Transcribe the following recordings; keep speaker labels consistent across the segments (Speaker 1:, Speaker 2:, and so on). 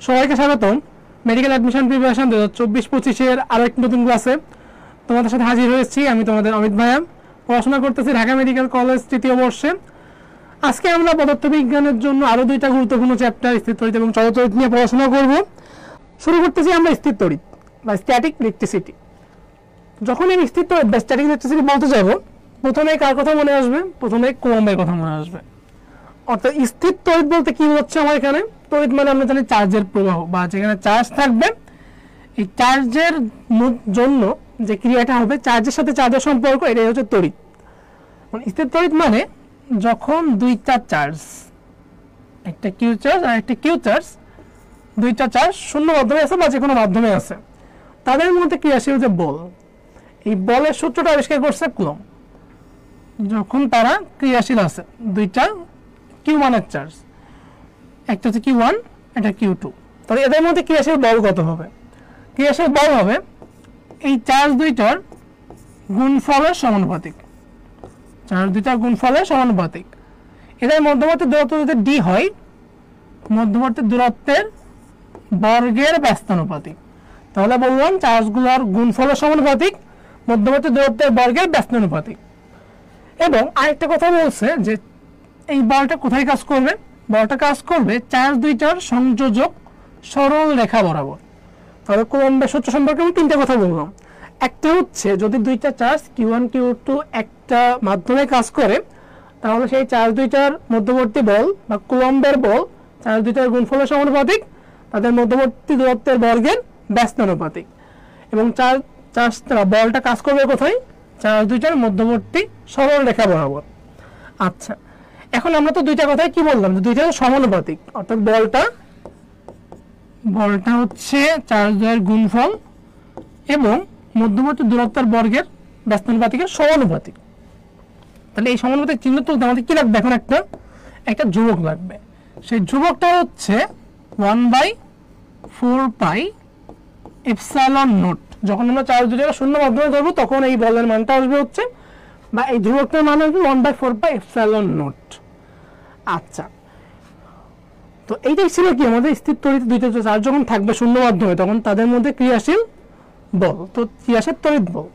Speaker 1: সবাইকে স্বাগতম medical admission preparation 2024-25 আরো একটি নতুন ক্লাসে তোমাদের সাথে হাজির হয়েছি। আমি তোমাদের অমিত ভাইয়া, পড়াশোনা করতেছি ঢাকা মেডিকেল কলেজ তৃতীয় বর্ষে। আজকে আমরা পদার্থবিজ্ঞানের জন্য আরো দুইটা গুরুত্বপূর্ণ চ্যাপ্টার স্থির তড়িৎ এবং চল তড়িৎ নিয়ে পড়াশোনা করব। শুরু করতেছি আমরা স্থির তড়িৎ বা স্ট্যাটিক ইলেকট্রিসিটি। যখন এই স্থির তড়িৎ বা স্ট্যাটিক ইলেকট্রিসিটি বলতে যাব, প্রথমে কার কথা মনে আসবে? প্রথমে কুলম্বের কথা মনে আসবে। অর্থাৎ স্থির তড়িৎ বলতে কি হচ্ছে আমার এখানে? তড়িৎ মানে আমরা জানি চার্জের প্রবাহ, বা যেখানে চার্জ থাকবে এই চার্জের জন্য যে ক্রিয়াটা হবে, চার্জের সাথে চার্জের সম্পর্ক, এটাই হচ্ছে তড়িৎ। স্থির তড়িৎ মানে যখন দুইটা চার্জ, একটা কিউ চার্জ আর একটা কিউ চার্জ, দুইটা চার্জ শূন্য মাধ্যমে আছে বা যে কোনো মাধ্যমে আছে, তাদের মধ্যে ক্রিয়াশীল যে বল, এই বলের সূত্রটা আবিষ্কার করছে কুলম্ব। যখন তারা ক্রিয়াশীল আছে, দুইটা কিউ ওয়ানের চার্জ, একটা হচ্ছে কিউ ওয়ান, একটা কিউ টু, তাহলে এদের মধ্যে ক্রিয়াশীল বল কত হবে? ক্রিয়াশীল বল হবে এই চার্জ দুইটার গুণফলের সমানুপাতিক। চার্জ দুইটার গুণফলের সমানুপাতিক। এদের মধ্যবর্তী দূরত্ব যদি ডি হয়, মধ্যবর্তী দূরত্বের বর্গের ব্যস্তানুপাতিক। তাহলে বললাম চার্জগুলোর গুণফলের সমানুপাতিক, মধ্যবর্তী দূরত্বের বর্গের ব্যস্তানুপাতিক। এবং আরেকটা কথা বলছে যে এই বলটা কোথায় কাজ করবে? বলটা কাজ করবে চার্জ দুইটার সংযোজক সরল রেখা বরাবর। তাহলে কুলম্বের সূত্র সম্পর্কে আমি তিনটা কথা বললাম। একটা হচ্ছে যদি দুইটা charge Q one Q two একটা মাধ্যমে কাজ করে, তাহলে সেই চার্জ দুইটার মধ্যবর্তী বল বা কুলম্বের বল চার্জ দুইটার গুণফলের সমানুপাতিক, তাদের মধ্যবর্তী দূরত্বের বর্গের ব্যস্তানুপাতিক। এবং বলটা কাজ করবে কোথায়? চার্জ দুইটার মধ্যবর্তী সরল রেখা বরাবর। আচ্ছা, এখন আমরা তো দুইটা কথাই কি বললাম, যে দুইটা সমানুপাতিক, অর্থাৎ বলটা হচ্ছে চার্জ দ্বয়ের গুণফল এবং মধ্যবর্তী দূরত্বের বর্গের ব্যস্তানুপাতিকের সমানুপাতিক। তাহলে এই সমানুপাতিক চিহ্ন তুলতে আমাদের কি লাগবে? এখন একটা ধ্রুবক লাগবে। সেই ধ্রুবকটা হচ্ছে 1/4 এপসাইলন নট। যখন আমরা চার্জ দুইটা শূন্য মাধ্যমে ধরবো, তখন এই বলের মানটা আসবে হচ্ছে, বা এই ধ্রুবকটার মান আসবে 1/4 এপসাইলন নট। আচ্ছা, তো এইটাই ছিল কি আমাদের স্থির তড়িৎ দুইটা চার্জ যখন থাকবে শূন্য মাধ্যমে, তখন তাদের মধ্যে ক্রিয়াশীল বল, তো ক্রিয়াশীল তড়িৎ বল।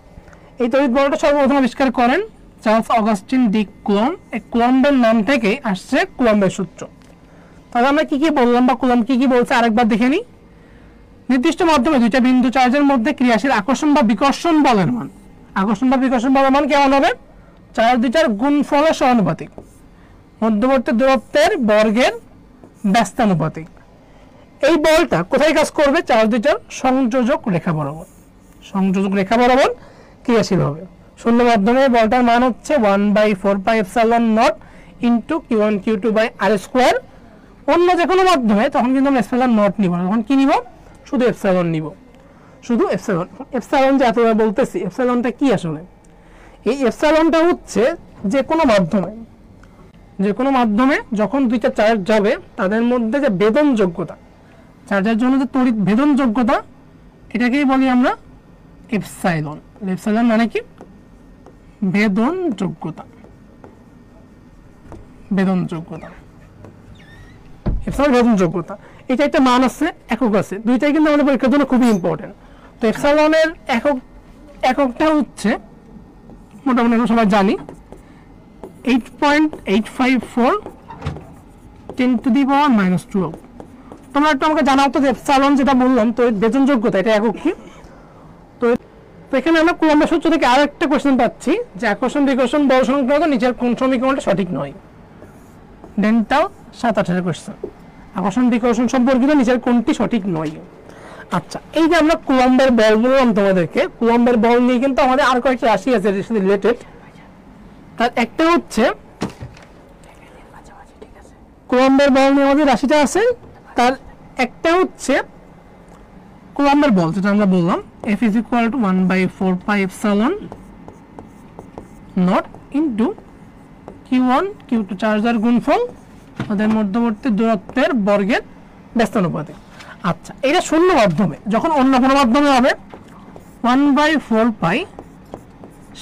Speaker 1: এই তড়িৎ বলটা সর্বপ্রথম আবিষ্কার করেন চার্লস অগাস্টিন ডি কুলম্ব। এই কুলম্বের নাম থেকে আসছে কুলম্বের সূত্র। তাহলে আমরা কি কি বললাম বা কুলম্ব কি কি বলছে আরেকবার দেখে নিই। নির্দিষ্ট মাধ্যমে দুইটা বিন্দু চার্জের মধ্যে ক্রিয়াশীল আকর্ষণ বা বিকর্ষণ বলের মান, আকর্ষণ বা বিকর্ষণ বলের মান কেমন হবে? চার্জ দুইটার গুণফলের সমানুপাতিক, মধ্যবর্তী দূরত্বের বর্গের ব্যস্তানুপাতিক। এই বলটা কোথায় কাজ করবে? চার্জ দুইটার সংযোজক রেখা বরাবর, সংযোজক রেখা বরাবর ক্রিয়াশীল হবে। শূন্য মাধ্যমে বলটার মান হচ্ছে 1/4 epsilon naught into Q one Q two by R square. অন্য যে কোনো মাধ্যমে তখন কিন্তু আমরা এপসাইলন নট নিব না, তখন কি নিব? শুধু এপসাইলন নিব, শুধু এপসাইলন। এপসাইলন যে এতবার বলতেছি, এপসাইলনটা কি আসলে? এই এপসাইলনটা হচ্ছে যে কোনো মাধ্যমে যখন দুইটা চার্জ যাবে, তাদের মধ্যে যে ভেদন যোগ্যতা, চার্জের জন্য যে তড়িৎ ভেদন যোগ্যতা, এটাকেই বলি আমরা এপসাইলন। এপসাইলন মানে কি? ভেদন যোগ্যতা, ভেদন যোগ্যতা, এপসাইলন ভেদন যোগ্যতা। এটা একটা মান আছে, একক আছে, দুইটাই কিন্তু আমাদের পরীক্ষার জন্য খুবই ইম্পর্টেন্ট। তো এপসাইলনের এককটা হচ্ছে মোটামুটি আমরা সবাই জানি 8.854 10⁻⁻²। তোমরা একটু আমাকে জানাও তো, এপসাইলন যেটা বললাম তো ভেদন যোগ্যতা, এটা একক কি? তো এখানে আমরা কুলম্বের সূত্র থেকে আরো একটা কোশ্চেন পাচ্ছি যে আকর্ষণ বিকর্ষণ বল সংক্রান্ত নিচের কোন সমীকরণটা সঠিক নয়। ডেন্টাল 7-8 কোশ্চেন, আকর্ষণ বিকর্ষণ সম্পর্কিত নিচের কোনটি সঠিক নয়। আচ্ছা, এই যে আমরা কুলম্বের বল বললাম তোমাদেরকে, কুলম্বের বল নিয়ে কিন্তু আমাদের আর কয়েকটা রাশি আছে এর সাথে রিলেটেড। তার একটা হচ্ছে কুলম্বের বল নিয়ে আমাদের রাশিটা আছে, তার একটা হচ্ছে কুলম্বের বল যেটা আমরা বললাম F = 1/4 epsilon naught into Q1 Q2 চার্জের গুণফল, তাদের মধ্যবর্তী দূরত্বের বর্গের ব্যস্তানুপাতিক। আচ্ছা, এটা শূন্য মাধ্যমে। যখন অন্য কোনো মাধ্যমে হবে 1/4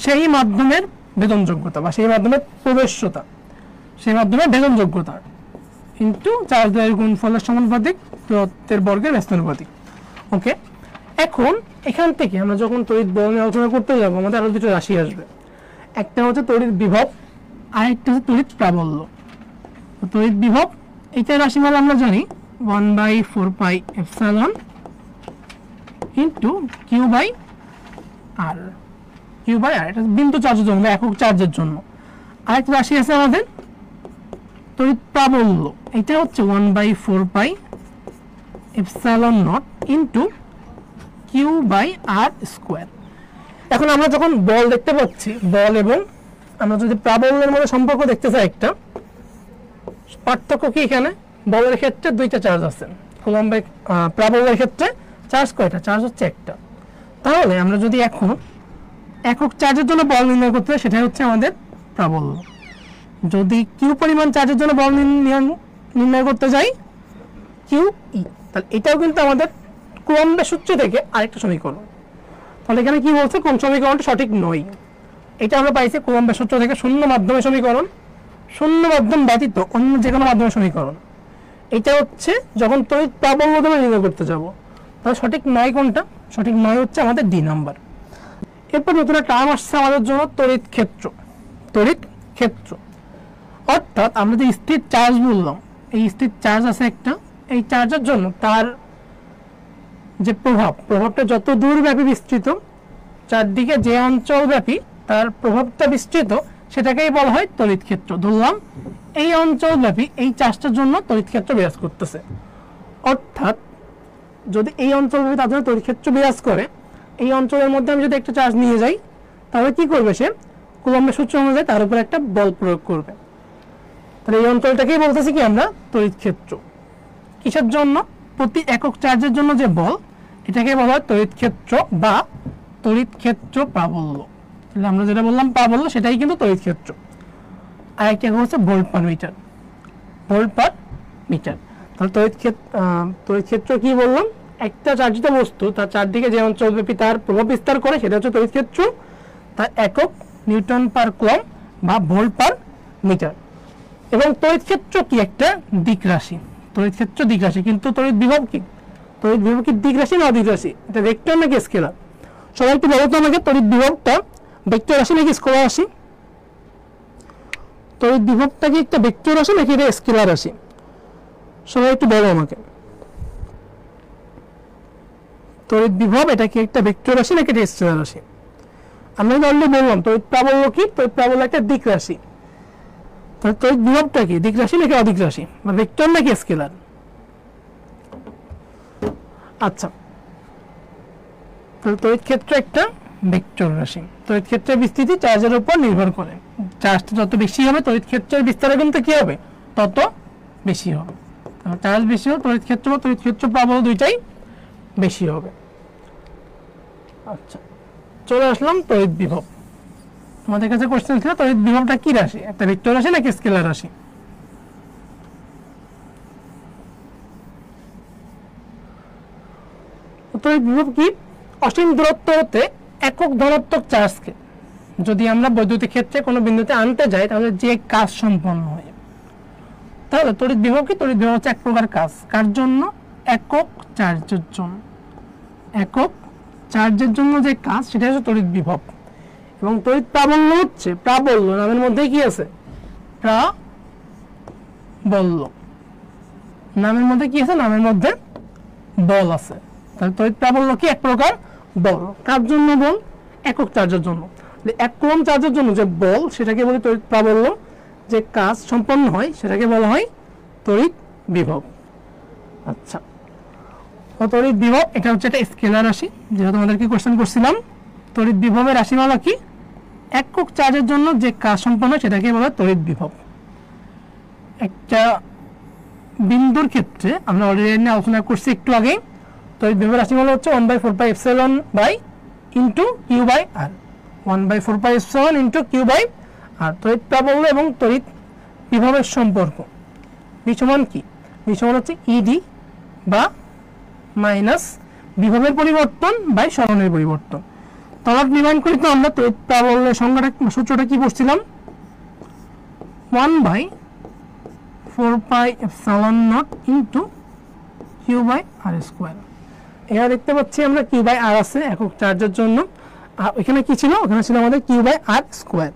Speaker 1: সেই মাধ্যমের ভেদন যোগ্যতা বা সেই মাধ্যমের প্রবেশ্যতা, সেই মাধ্যমের ভেদন যোগ্যতা, ইন্টু চার্জ দ্বয়ের গুণফলের সমানুপাতিক দূরত্বের বর্গের ব্যস্তানুপাতিক। ওকে, এখন এখান থেকে আমরা যখন তড়িৎ বল নিয়ে আলোচনা করতে যাবো আমাদের আরো দুটো রাশি আসবে। একটা হচ্ছে তড়িৎ বিভব, আরেকটা হচ্ছে তড়িৎ প্রাবল্য। তড়িৎ বিভব এটা রাশিমালা আমরা জানি 1/4πε ইন্টু Q/R। এটা বিন্দু চার্জের জন্য, একক চার্জের জন্য। আরেকটা রাশি আছে আমাদের তড়িৎ প্রাবল্য, এটা হচ্ছে 1/4πε0 ইন্টু Q/R²। এখন আমরা যখন বল দেখতে পাচ্ছি, বল এবং আমরা যদি প্রাবল্যের মধ্যে সম্পর্ক দেখতে চাই, একটা পার্থক্য কি, এখানে বলের ক্ষেত্রে দুইটা চার্জ আছে, কুলম্বে প্রাবল্যের ক্ষেত্রে চার্জ কয়টা? চার্জ হচ্ছে একটা। তাহলে আমরা যদি এখন একক চার্জের জন্য বল নির্ণয় করতে হয়, সেটা হচ্ছে আমাদের প্রাবল্য। যদি কিউ পরিমাণ চার্জের জন্য বল নির্ণয় করতে যাই কিউ ই, তাহলে এটাও কিন্তু আমাদের কুলম্বের সূত্র থেকে আরেকটা সমীকরণ। তাহলে এখানে কি বলছে, কোন সমীকরণটা সঠিক নয়? এটা আমরা পাইছি কুলম্বের সূত্র থেকে, শূন্য মাধ্যমের সমীকরণ, শূন্য মাধ্যম ব্যতীত অন্য যে কোনো মাধ্যমের সমীকরণ। এটা হচ্ছে যখন তড়িৎ প্রাবল্য দ্বারা নির্ণয় করতে যাব, তাহলে সঠিক নয় কোনটা? সঠিক নয় হচ্ছে আমাদের ডি নাম্বার। এরপর নতুন একটা টার্ম আসছে আমাদের জন্য, তড়িৎ ক্ষেত্র। তড়িৎ ক্ষেত্র অর্থাৎ আমরা যে স্থির চার্জ বললাম, এই স্থির চার্জ আছে একটা, এই চার্জের জন্য তার যে প্রভাবটা যত দূর ব্যাপী বিস্তৃত, চারদিকে যে অঞ্চল ব্যাপী তার প্রভাবটা বিস্তৃত, সেটাকেই বলা হয় তড়িৎ ক্ষেত্র। ধরলাম এই অঞ্চল ব্যাপী এই চার্জটার জন্য তড়িৎ ক্ষেত্র বিরাজ করতেছে, অর্থাৎ যদি এই অঞ্চল ব্যাপী তার জন্য তড়িৎ ক্ষেত্র বিরাজ করে, এই অঞ্চলের মধ্যে আমি যদি একটা চার্জ নিয়ে যাই, তাহলে কি করবে সে? কুলম্বের সূত্র অনুযায়ী তার উপর একটা বল প্রয়োগ করবে। তাহলে এই অঞ্চলটাকেই বলতেছি কি আমরা তড়িৎ ক্ষেত্র। কিসের জন্য? প্রতি একক চার্জের জন্য যে বল, এটাকে বলা হয় তড়িৎ ক্ষেত্র বা তড়িৎ ক্ষেত্র প্রাবল্য। তাহলে আমরা যেটা বললাম প্রাবল্য, সেটাই কিন্তু তড়িৎ ক্ষেত্র। আর একটা হচ্ছে volt per metre, volt per metre. তাহলে তড়িৎ ক্ষেত্র কি বললাম? একটা চার্জিত বস্তু তার চারদিকে যে অঞ্চল ব্যাপী তার প্রভাব বিস্তার করে, সেটা হচ্ছে তড়িৎ ক্ষেত্র। তার একক নিউটন পার কুলম্ব বা ভোল্ট পার মিটার। এবং তড়িৎ ক্ষেত্র কি? একটা দিক রাশি। তড়িৎ ক্ষেত্র দিক রাশি, কিন্তু তড়িৎ বিভব কি? তড়িৎ বিভব কি দিক রাশি না অদিক রাশি? এটা ভেক্টর নাকি স্কেলার? সবাই একটু বলো তো আমাকে, তড়িৎ বিভবটা ভেক্টর রাশি নাকি স্কেলার রাশি? তড়িৎ বিভবটা কি একটা ভেক্টর রাশি নাকি এটা স্কেলার রাশি? সবাই একটু বলো আমাকে, তড়িৎ বিভব এটা কি একটা ভেক্টর রাশি নাকি এটা স্কেলার রাশি? আমরা অলরেডি বললাম তড়িৎ প্রাবল্য কি? তড়িৎ প্রাবল্য একটা দিক রাশি। তাহলে তড়িৎ বিভবটা কি? দিক রাশি নাকি অদিক রাশি, বা ভেক্টর নাকি স্কেলার? আচ্ছা, তাহলে তড়িৎ ক্ষেত্র একটা ভেক্টর রাশি। তড়িৎ ক্ষেত্রের বিস্তৃতি চার্জের উপর নির্ভর করে। চার্জটা যত বেশি হবে, তড়িৎ ক্ষেত্রের বিস্তারে কিন্তু কি হবে? তত বেশি হবে। চার্জ বেশি হবে, তড়িৎ ক্ষেত্র বা তড়িৎ ক্ষেত্র প্রাবল্য দুইটাই বেশি হবে। আচ্ছা, চলে আসলাম তড়িৎ বিভব। আমাদের কাছে কোশ্চেন ছিল তড়িৎ বিভবটা কি রাশি? একটা ভেক্টর রাশি নাকি স্কেলার রাশি? তড়িৎ বিভব কি? অসীম দূরত্ব হতে একক ধনাত্মক চার্জকে যদি আমরা বৈদ্যুতিক ক্ষেত্রে কোনো বিন্দুতে আনতে যাই, তাহলে যে কাজ সম্পন্ন হয়, তাহলে তড়িৎ বিভব কি? তড়িৎ বিভব হচ্ছে এক প্রকার কাজ। কার জন্য? একক চার্জের জন্য। একক চার্জের জন্য যে কাজ, সেটা হচ্ছে তড়িৎ বিভব। এবং তড়িৎ প্রাবল্য হচ্ছে, প্রাবল্য নামের মধ্যে কি আছে? প্রাবল্য নামের মধ্যে কি আছে? নামের মধ্যে বল আছে। তাহলে তড়িৎ প্রাবল্য কি? এক প্রকার বল। কার জন্য বল? একক চার্জের জন্য। এক কুলম্ব চার্জের জন্য যে বল, সেটাকে বলি তড়িৎ প্রাবল্য। যে কাজ সম্পন্ন হয় সেটাকে বলা হয় তড়িৎ বিভব। আচ্ছা, তড়িৎ বিভব এটা হচ্ছে একটা স্কেলার রাশি, যেটা তোমাদেরকে কোশ্চেন করছিলাম। তড়িৎ বিভবের রাশিমালা কি? একক চার্জের জন্য যে কাজ সম্পন্ন হয় সেটাকে বলা হয় তড়িৎ বিভব। একটা বিন্দুর ক্ষেত্রে আমরা অলরেডি নিয়ে আলোচনা করছি একটু আগে। তড়িৎ বিভবের রাশিমালা হচ্ছে 1/4πε ইন্টু Q/R। 1/4πε into Q/R। তড়িৎ প্রাবল্য এবং তড়িৎ বিভবের সম্পর্ক V সমান কি? V সমান হচ্ছে ইডি বা মাইনাস বিভবের পরিবর্তন বাই সরণের পরিবর্তন। তড়িৎ নির্মাণ করি তো আমরা তড়িৎ প্রাবল্যের সংজ্ঞাটা, সূত্রটা কি পড়ছিলাম? 1/4πε 1/4πε0 ইন্টু Q/r²। এখানে দেখতে পাচ্ছি আমরা Q/r আছে একক চার্জের জন্য, আর ওইখানে কি ছিল, ওখানে ছিল আমাদের Q/r²।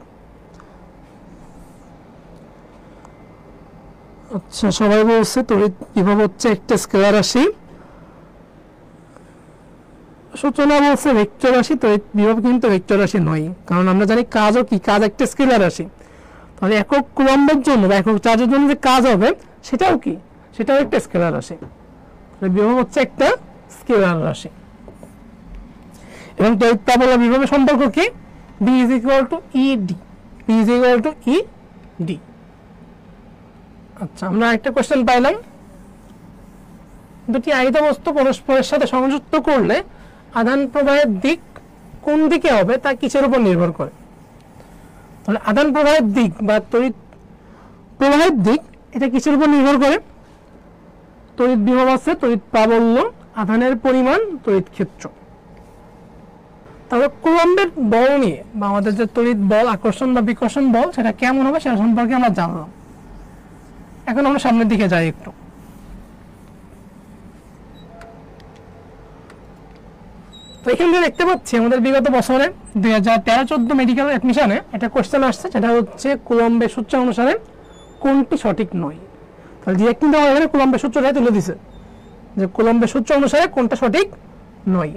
Speaker 1: আচ্ছা, সবাই বলছে তড়িৎ বিভব হচ্ছে একটা স্কেলার রাশি। সূচনা বলছে ভেক্টর রাশি, তড়িৎ বিভব কিন্তু ভেক্টর রাশি নয়, কারণ আমরা জানি কাজও কি, কাজ একটা স্কেলার রাশি। তাহলে একক কুলম্বের জন্য বা একক চার্জের জন্য যে কাজ হবে সেটাও কি, সেটাও একটা স্কেলার রাশি। বিভব হচ্ছে একটা স্কেলার রাশি। এবং তড়িৎ প্রাবল্য বিভবের সম্পর্ক কি, B = ED, B = ED। আচ্ছা, আমরা একটা কোশ্চেন পাইলাম, দুটি আহিত বস্তু পরস্পরের সাথে সংযুক্ত করলে আধান প্রবাহের দিক কোন দিকে হবে তা কিসের উপর নির্ভর করে? তাহলে আধান প্রবাহের দিক বা তড়িৎ প্রবাহের দিক এটা কিসের উপর নির্ভর করে? তড়িৎ বিভব আছে, তড়িৎ প্রাবল্য, আধানের পরিমাণ, তড়িৎ ক্ষেত্র। তবে কুলম্বের বল নিয়ে বা আমাদের যে তড়িৎ বল, আকর্ষণ বা বিকর্ষণ বল, সেটা কেমন হবে সেটা সম্পর্কে আমরা জানলাম। এখন আমরা সামনের দিকে যাই একটু। তো এখানে দেখতে পাচ্ছি আমাদের বিগত বছরে 2013-14 মেডিকেল অ্যাডমিশনে একটা কোশ্চেন আসছে, যেটা হচ্ছে কুলম্বের সূত্র অনুসারে কোনটি সঠিক নয়। তাহলে ডিরেক্ট কিন্তু আমাদের এখানে কুলম্বের সূত্রটাই তুলে দিছে যে কুলম্বের সূত্র অনুসারে কোনটা সঠিক নয়।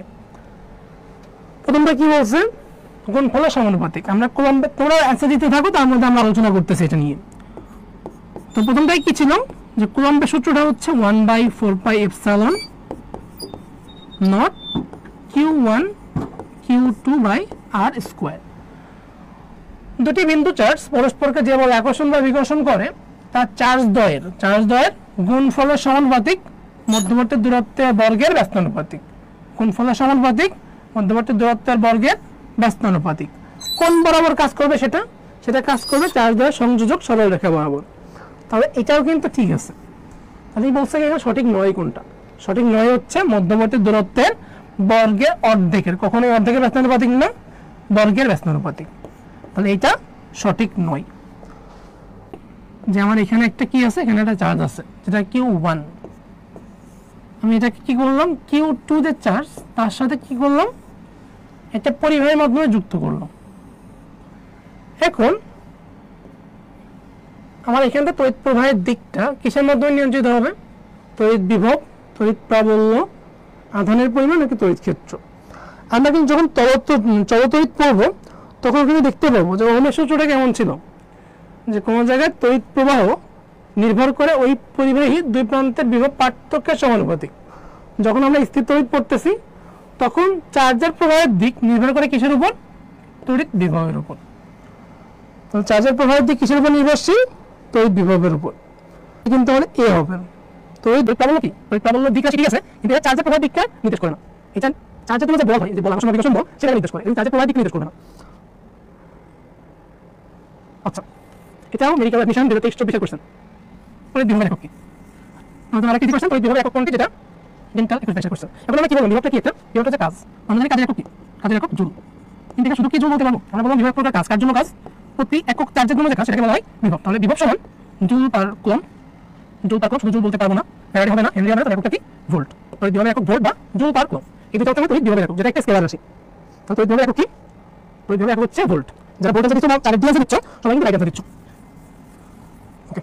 Speaker 1: প্রথমটা কি বলছে, গুণফলের সমানুপাতিক। আমরা কুলম্বের, তোমরা অ্যান্সার দিতে থাকো, তার মধ্যে আমরা আলোচনা করতেছি এটা নিয়ে। তো প্রথমটাই কি ছিল, যে কুলম্বের সূত্রটা হচ্ছে 1/4πε0 Q1 Q2/r²। দুটি বিন্দু চার্জ পরস্পরকে যে বল আকর্ষণ বা বিকর্ষণ করে তার চার্জ দ্বয়ের গুণফলের সমানুপাতিক মধ্যবর্তী দূরত্বের বর্গের ব্যস্তানুপাতিক। গুণফলের সমানুপাতিক মধ্যবর্তী দূরত্বের বর্গের ব্যস্তানুপাতিক। কোন বরাবর কাজ করবে সেটা কাজ করবে চার্জ দ্বয়ের সংযোজক সরল রেখা বরাবর। তাহলে এটাও কিন্তু ঠিক আছে। তাহলে বলছে এখানে সঠিক নয় কোনটা? সঠিক নয় হচ্ছে মধ্যবর্তী দূরত্বের বর্গের অর্ধেকের, কখনোই অর্ধেকের ব্যস্তানুপাতিক না, বর্গের ব্যস্তানুপাতিক। তাহলে এটা সঠিক নয়। যে আমার এখানে একটা কি আছে, এখানে একটা চার্জ আছে যেটা Q1, আমি এটাকে কি করলাম, Q2 যে চার্জ তার সাথে কি করলাম, এটা পরিবাহের মাধ্যমে যুক্ত করলাম। এখন আমার এখান থেকে তড়িৎ প্রবাহের দিকটা কিসের মাধ্যমে নিয়ন্ত্রিত হবে? তড়িৎ বিভব, তড়িৎ প্রাবল্য, আধানের পরিমাণ নাকি তড়িৎ ক্ষেত্র? আমরা কিন্তু যখন চলতড়িৎ পড়ব তখন কিন্তু দেখতে পাবো যে ওহমের সূত্রটা কেমন ছিল, যে কোনো জায়গায় তড়িৎ প্রবাহ নির্ভর করে ওই পরিবাহী দুই প্রান্তের বিভব পার্থক্যের সমানুপাতিক। যখন আমরা স্থির তড়িৎ পড়তেছি তখন চার্জের প্রবাহের দিক নির্ভর করে কিসের উপর? তড়িৎ বিভবের উপর। তো চার্জের প্রবাহের দিক কিসের উপর নির্ভরশীল? তড়িৎ বিভবের উপর। কিন্তু আমাদের এ হবে তড়িৎ প্রাবল্য কি, তড়িৎ প্রাবল্য দিক আছে ঠিক আছে, কিন্তু এটা চার্জের প্রবাহের দিকটা নির্দেশ করে না। এটা চার্জের জন্য যে বল হয়, যে বল আকর্ষণ বা বিকর্ষণ বল, সেটা নির্দেশ করে, কিন্তু চার্জের প্রবাহের দিক নির্দেশ করে না। আচ্ছা, এটাও মেডিকেল অ্যাডমিশন 2023-24 কোশ্চেন। তড়িৎ বিভবের একক কি? আমাদের আরেকটি কোশ্চেন, তড়িৎ বিভবের একক কোনটি, যেটা ডেন্টাল 21 কোশ্চেন। এখন আমরা কি বলবো, বিভবটা কি? একটা বিভবটা হচ্ছে কাজ। আমরা জানি কাজের একক কি, কাজের একক জুল। কিন্তু এটা শুধু কি জুল বলতে পারবো? আমরা বলবো বিভব প্রকার কাজ, কার জন্য কাজ, প্রতি একক চার্জের জন্য যে কাজ সেটাকে বলা হয় বিভব। তাহলে বিভব সমান joule per coulomb. Joule per coulomb, শুধু জুল বলতে পারবো না, ফ্যারাডে হবে না, হেনরি হবে না, তাহলে এককটা কি? ভোল্ট। তড়িৎ বিভবের একক ভোল্ট বা জুল পার কুলম। এই দুটো হচ্ছে তড়িৎ বিভবের একক, যেটা একটা স্কেলার রাশি। তাহলে তড়িৎ বিভবের একক কি? তড়িৎ বিভবের একক হচ্ছে ভোল্ট। যারা ভোল্ট দিচ্ছ বা চার্জ দিয়ে দিচ্ছ সবাই কিন্তু রাইট দিচ্ছ। ওকে,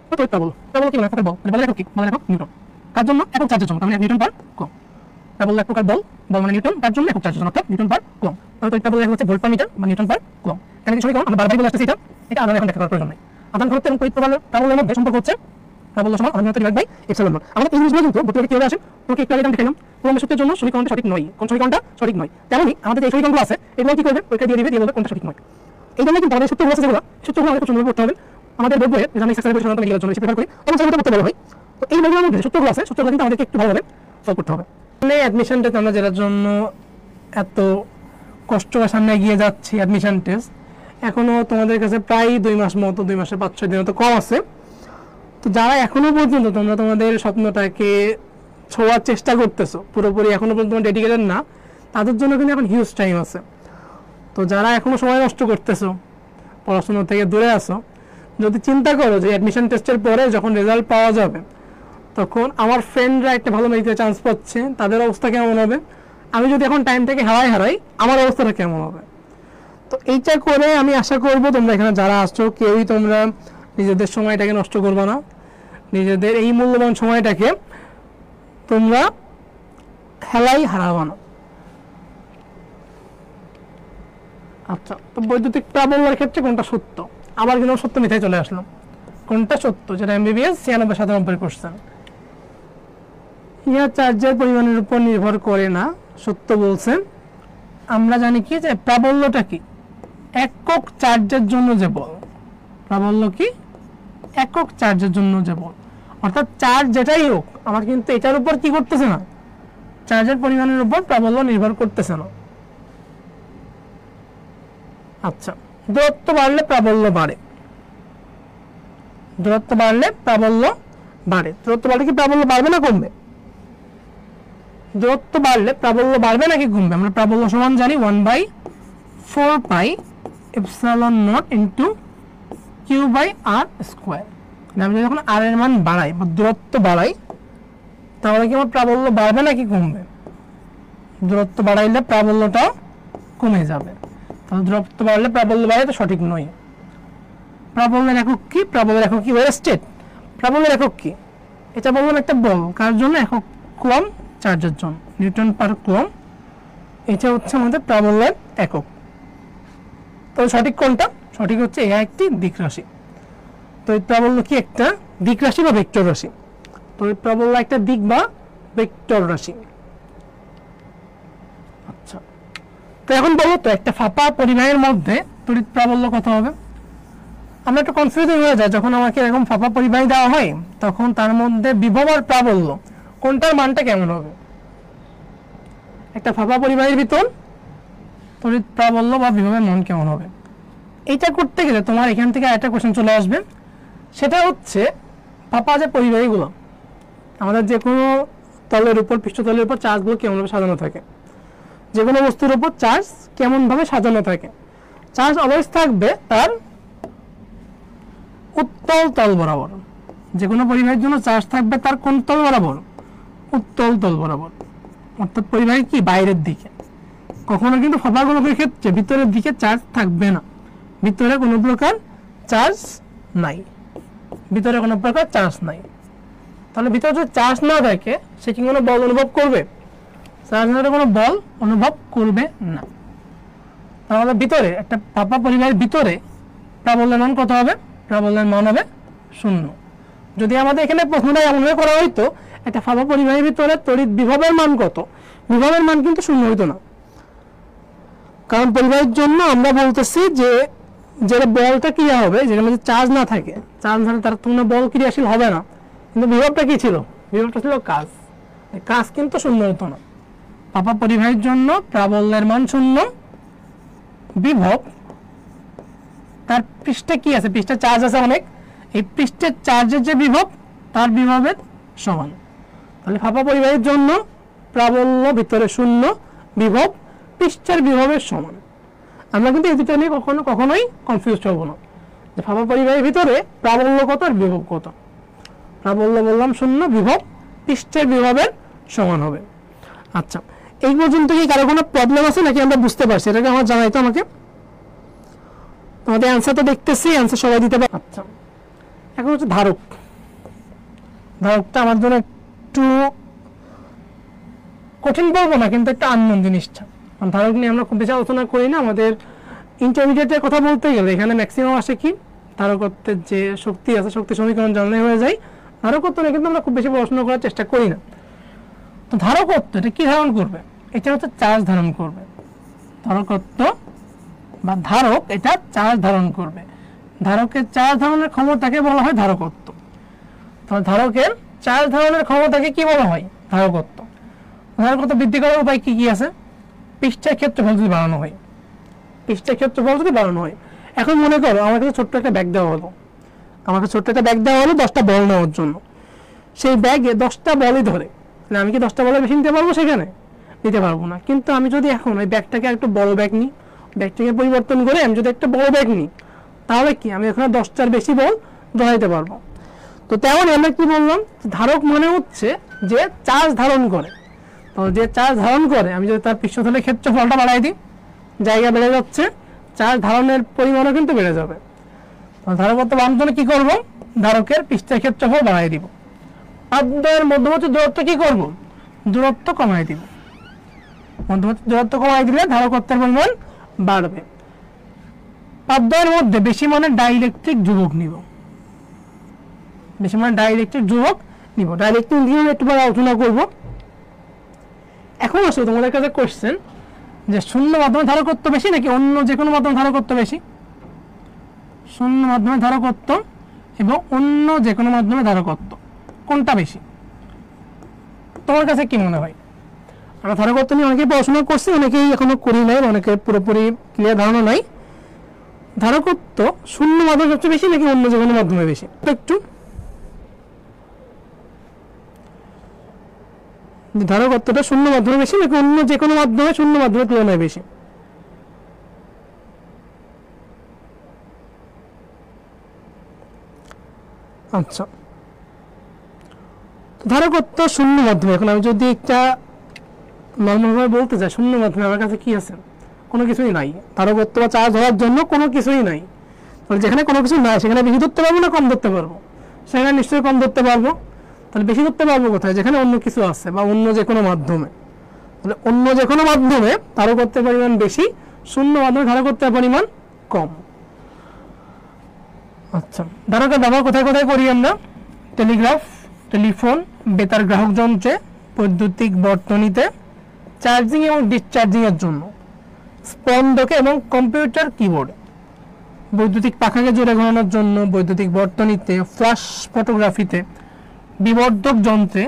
Speaker 1: তো তড়িৎ প্রাবল্য কি বলে? একক বল, মানে বলের একক কি? বলের একক নিউটন। কার জন্য? একক চার্জের জন্য, মানে নিউটন পার কুলম। প্রাবল্য এক প্রকার বল, বল মানে নিউটন, তার জন্য একক চার্জের জন্য অর্থাৎ নিউটন পার কুলম। তাহলে তড়িৎ প্রাবল্য হচ্ছে ভোল্ট পার মিটার বা নিউটন পার কুলম। এখানে কি সমীকরণ আমরা বারবার বলে আসতেছি, এটা আলাদা এখন দেখা করার প্রয়োজন নেই। আধান ঘনত্ব এবং তড়িৎ প্রাবল্যের মধ্যে সম্পর্ক হচ্ছে প্রাবল্য সমান আধান ঘনত্ব ডিভাইড বাই এপসিলন নট। আমাদের এই জিনিসগুলো কিন্তু ভর্তি কিভাবে আসে তোমাকে একটু আগে আমি দেখাইলাম। কুলম্বের সূত্রের জন্য সমীকরণটা সঠিক নয়, কোন সমীকরণটা সঠিক নয়, তেমনি আমাদের এই সমীকরণগুলো আছে এগুলো কি করবে, পরীক্ষা দিয়ে দিবে, দিয়ে বলবে কোনটা সঠিক নয়। এই জন্য কিন্তু আমাদের সূত্রগুলো আছে, যেগুলো সূত্রগুলো আমাদের খুব সুন্দর করতে হবে। আমাদের বোর্ড বইয়ে যেটা আমি এক্সারসাইজ সাধারণত মেডিকেলের জন্য প্রিপেয়ার করি এবং সেটা করতে বলা হয়। তো এই বোর্ডের মধ্যে সূত্রগুলো আছে, সূত্রগুলো কিন্তু আমাদেরকে একটু ভালোভাবে সলভ করতে হবে। এই অ্যাডমিশনটাতে আমরা যেটার জন্য এত কষ্ট করে সামনে এগিয়ে যাচ্ছি, অ্যাডমিশন টেস্ট এখনো তোমাদের কাছে প্রায় 2 মাস মতো, 2 মাসের 5-6 দিন মতো কম আছে। তো যারা এখনো পর্যন্ত তোমরা তোমাদের স্বপ্নটাকে ছোঁয়ার চেষ্টা করতেছো, পুরোপুরি এখনো পর্যন্ত ডেডিকেটেড না, তাদের জন্য কিন্তু এখন হিউজ টাইম আছে। তো যারা এখনো সময় নষ্ট করতেছো, পড়াশোনা থেকে দূরে আসো, যদি চিন্তা করো যে অ্যাডমিশন টেস্টের পরে যখন রেজাল্ট পাওয়া যাবে তখন আমার ফ্রেন্ডরা একটা ভালো মেডিকেল চান্স পাচ্ছে, তাদের অবস্থা কেমন হবে, আমি যদি এখন টাইমটাকে হারাই আমার অবস্থাটা কেমন হবে। তো এইটা করে আমি আশা করব তোমরা এখানে যারা আসছো কেউই তোমরা নিজেদের সময়টাকে নষ্ট করবে না, নিজেদের এই মূল্যবান সময়টাকে তোমরা খেলাই হারাবো না। আচ্ছা, তো বৈদ্যুতিক প্রাবল্যের ক্ষেত্রে কোনটা সত্য? আবার কিন্তু সত্য মিথায় চলে আসলাম। কোনটা সত্য? যেটা MBBS 96-97% ইহা চার্জের পরিমাণের উপর নির্ভর করে না, সত্য বলছেন। আমরা জানি কি যে প্রাবল্যটা কি? একক চার্জের জন্য যে বল। প্রাবল্য কি? একক চার্জের জন্য যে বল, অর্থাৎ চার্জ যেটাই হোক আমার কিন্তু এটার উপর কি করতেছে না, চার্জের পরিমাণের উপর প্রাবল্য নির্ভর করতেছে না। আচ্ছা, দূরত্ব বাড়লে প্রাবল্য বাড়ে। দূরত্ব বাড়লে প্রাবল্য বাড়ে। দূরত্ব বাড়লে কি প্রাবল্য বাড়বে না কমবে? দূরত্ব বাড়লে প্রাবল্য বাড়বে নাকি কমবে? আমরা প্রাবল্য সমান জানি 1/4πε0 ইন্টু Q/r²। আমি যখন আর এর মান বাড়াই বা দূরত্ব বাড়াই তাহলে কি আমার প্রাবল্য বাড়বে নাকি কমবে? দূরত্ব বাড়াইলে প্রাবল্যটাও কমে যাবে। তাহলে দূরত্ব বাড়লে প্রাবল্য বাড়ে, তো সঠিক নয়। প্রাবল্যের একক কি? প্রাবল্যের একক কি? স্টেট। প্রাবল্যের একক কি? এটা বললাম একটা বল কার জন্য? একক কুলম্ব চার্জের জন্য, নিউটন পার কুলম্ব। এটা হচ্ছে আমাদের প্রাবল্যের একক। তবে সঠিক কোনটা? সঠিক হচ্ছে এ একটি দিক রাশি। তো এই প্রাবল্য কি একটা দিক রাশি বা ভেক্টর রাশি? তো এই প্রাবল্য একটা দিক বা ভেক্টর রাশি। আচ্ছা, তো এখন বলো তো একটা ফাঁপা পরিবাহীর মধ্যে তড়িৎ প্রাবল্য কত হবে? আমরা একটু কনফিউজ হয়ে যায় যখন আমাকে এরকম ফাঁপা পরিবাহী দেওয়া হয়, তখন তার মধ্যে বিভব আর প্রাবল্য কোনটার মানটা কেমন হবে? একটা ফাঁপা পরিবাহীর ভিতর তড়িৎ প্রাবল্য বা বিভবের মান কেমন হবে? এইটা করতে গেলে তোমার এখান থেকে একটা কোশ্চেন চলে আসবে, সেটা হচ্ছে ফাঁপা যে পরিবাহীগুলো আমাদের যে কোনো তলের উপর, পৃষ্ঠতলের উপর চার্জগুলো কেমনভাবে সাজানো থাকে, যে কোনো বস্তুর উপর চার্জ কেমনভাবে সাজানো থাকে। চার্জ অলওয়েজ থাকবে তার উত্তল তল বরাবর। যে কোনো পরিবাহীর জন্য চার্জ থাকবে তার কোন তল বরাবর? উত্তল তল বরাবর। অর্থাৎ পরিবাহী কি বাইরের দিকে। কখনো কিন্তু ফাঁপাগুলোর ক্ষেত্রে ভিতরের দিকে চার্জ থাকবে না, ভিতরে কোনো প্রকার চার্জ নাই। ভিতরে কোনো প্রকার চার্জ নাই। তাহলে ভিতরে যদি চার্জ না থাকে সে কি কোনো বল অনুভব করবে? চার্জ না কোনো বল অনুভব করবে না। তাহলে ভিতরে একটা ফাঁপা পরিবাহীর ভিতরে প্রাবল্যের মান কত হবে? প্রাবল্যের মান হবে 0। যদি আমাদের এখানে প্রশ্নটা এমনভাবে করা হইতো একটা ফাঁপা পরিবাহীর ভিতরে তড়িৎ বিভবের মান কত, বিভবের মান কিন্তু 0 হইতো না। কারণ পরিবাহীর জন্য আমরা বলতেছি যে যেটা বলটা ক্রিয়া হবে, যেখানে চার্জ না থাকে, চার্জ না তার কোনো বল ক্রিয়াশীল হবে না। কিন্তু বিভবটা কি ছিল? বিভবটা ছিল কাজ। কাজ কিন্তু 0 হতো না। ফাঁপা পরিবাহীর জন্য প্রাবল্যের মান 0, বিভব তার পৃষ্ঠে কি আছে? পৃষ্ঠে চার্জ আছে অনেক, এই পৃষ্ঠের চার্জের যে বিভব তার বিভবের সমান। তাহলে ফাঁপা পরিবাহীর জন্য প্রাবল্য ভিতরে 0, বিভব পৃষ্ঠের বিভবের সমান। আমরা কিন্তু এই দুটো নিয়ে কখনোই কনফিউজ হব না যে ফাঁপা পরিবাহীর ভিতরে প্রাবল্য কত আর বিভব কত। প্রাবল্য বললাম 0, বিভব পৃষ্ঠের বিভবের সমান হবে। আচ্ছা, এই পর্যন্ত কি কারো কোনো প্রবলেম আছে নাকি আমরা বুঝতে পারছি? এটাকে আমার জানাই তো আমাকে। তোমাদের অ্যান্সার তো দেখতেছি, অ্যান্সার সবাই দিতে পারে। আচ্ছা, এখন হচ্ছে ধারক। ধারকটা আমার জন্য একটু কঠিন বলবো না, কিন্তু একটা আননোন জিনিসটা। ধারক নিয়ে আমরা খুব বেশি আলোচনা করি না। আমাদের ইন্টারমিডিয়েটের কথা বলতে গেলে এখানে ম্যাক্সিমাম আসে কি ধারকত্বের যে শক্তি আছে, শক্তি সমীকরণ জানলে হয়ে যায়। ধারকত্ব নিয়ে কিন্তু আমরা খুব বেশি পড়াশোনা করার চেষ্টা করি না। তো ধারকত্ব এটা কি ধারণ করবে? এটা হচ্ছে চার্জ ধারণ করবে। ধারকত্ব বা ধারক এটা চার্জ ধারণ করবে। ধারকের চার্জ ধারণের ক্ষমতাকে বলা হয় ধারকত্ব। তাহলে ধারকের চার্জ ধারণের ক্ষমতাকে কি বলা হয়? ধারকত্ব। ধারকত্ব বৃদ্ধি করার উপায় কি কি আছে? পৃষ্ঠের ক্ষেত্রফল যদি বাড়ানো হয়, পৃষ্ঠের ক্ষেত্রফল যদি বাড়ানো হয়। এখন মনে করো আমার কাছে ছোট্ট একটা ব্যাগ দেওয়া হলো, আমাকে ছোট্ট একটা ব্যাগ দেওয়া হলো 10টা বল নেওয়ার জন্য। সেই ব্যাগে 10টা বলই ধরে, আমি কি 10টা বলের বেশি নিতে পারবো? সেখানে নিতে পারবো না। কিন্তু আমি যদি এখন ওই ব্যাগটাকে একটু বড় ব্যাগ নিই, ব্যাগটাকে পরিবর্তন করে আমি যদি একটা বড় ব্যাগ নিই, তাহলে কি আমি এখানে 10টার বেশি বল ধরাইতে পারবো। তো তেমনই আমরা কি বললাম, ধারক মানে হচ্ছে যে চার্জ ধারণ করে। তো যে চার্জ ধারণ করে, আমি যদি তার পৃষ্ঠতলের ক্ষেত্রফলটা বাড়াই দিই, জায়গা বেড়ে যাচ্ছে, চার্জ ধারণের পরিমাণও কিন্তু বেড়ে যাবে। ধারকত্ব বাড়ানোর কি করব, ধারকের পৃষ্ঠের ক্ষেত্রফল বাড়াই দিব। পাদ্বয়ের মধ্যবর্তী দূরত্ব কি করব, দূরত্ব কমাই দিব। মধ্যবর্তী দূরত্ব কমাই দিলে ধারকত্বের পরিমাণ বাড়বে। পাদ্বয়ের মধ্যে বেশি মানে ডাইইলেকট্রিক ধ্রুবক নিব, বেশি মানে ডাইইলেকট্রিক ধ্রুবক নিব। ডাইইলেকট্রিক নিয়ে একটু পরে আলোচনা করব। এখন আসলে তোমাদের কাছে কোশ্চেন যে শূন্য মাধ্যমে ধারকত্ব বেশি নাকি অন্য যে কোনো মাধ্যমে ধারকত্ব বেশি? শূন্য মাধ্যমে ধারকত্ব এবং অন্য যে কোনো মাধ্যমে ধারকত্ব কোনটা বেশি? তোমার কাছে কি মনে হয়? আমরা ধারকত্ব নিয়ে অনেকেই পড়াশোনা করছি, অনেকেই এখনো করি নাই, অনেকের পুরোপুরি ক্লিয়ার ধারণা নাই। ধারকত্ব শূন্য মাধ্যমে সবচেয়ে বেশি নাকি অন্য যে কোনো মাধ্যমে বেশি? একটু ধারকত্বটা শূন্য মাধ্যমে বেশি নাকি অন্য যে কোনো মাধ্যমে শূন্য মাধ্যমের তুলনায় বেশি? আচ্ছা, ধারকত্ব শূন্য মাধ্যমে। এখন আমি যদি একটা নর্মালভাবে বলতে চাই, শূন্য মাধ্যমে আমার কাছে কি আছে? কোনো কিছুই নাই। ধারকত্ব বা চার্জ ধরার জন্য কোনো কিছুই নাই। তাহলে যেখানে কোনো কিছু নাই সেখানে বেশি ধরতে পারবো না কম ধরতে পারবো? সেখানে নিশ্চয়ই কম ধরতে পারবো। তাহলে বেশি ধরতে পারবো কোথায়? যেখানে অন্য কিছু আছে বা অন্য যে কোনো মাধ্যমে। তাহলে অন্য যে কোনো মাধ্যমে ধারকত্বের পরিমাণ বেশি, শূন্য মাধ্যমে ধারকত্বের পরিমাণ কম। আচ্ছা, ধারকের ব্যবহার কোথায় কোথায় করি আমরা? টেলিগ্রাফ, টেলিফোন, বেতার গ্রাহক যন্ত্রে, বৈদ্যুতিক বর্তনীতে, চার্জিং এবং ডিসচার্জিং এর জন্য, স্পন্দকে এবং কম্পিউটার কিবোর্ডে, বৈদ্যুতিক পাখাকে জোরে ঘোরানোর জন্য, বৈদ্যুতিক বর্তনীতে, ফ্ল্যাশ ফটোগ্রাফিতে, বিবর্ধক যন্ত্রে,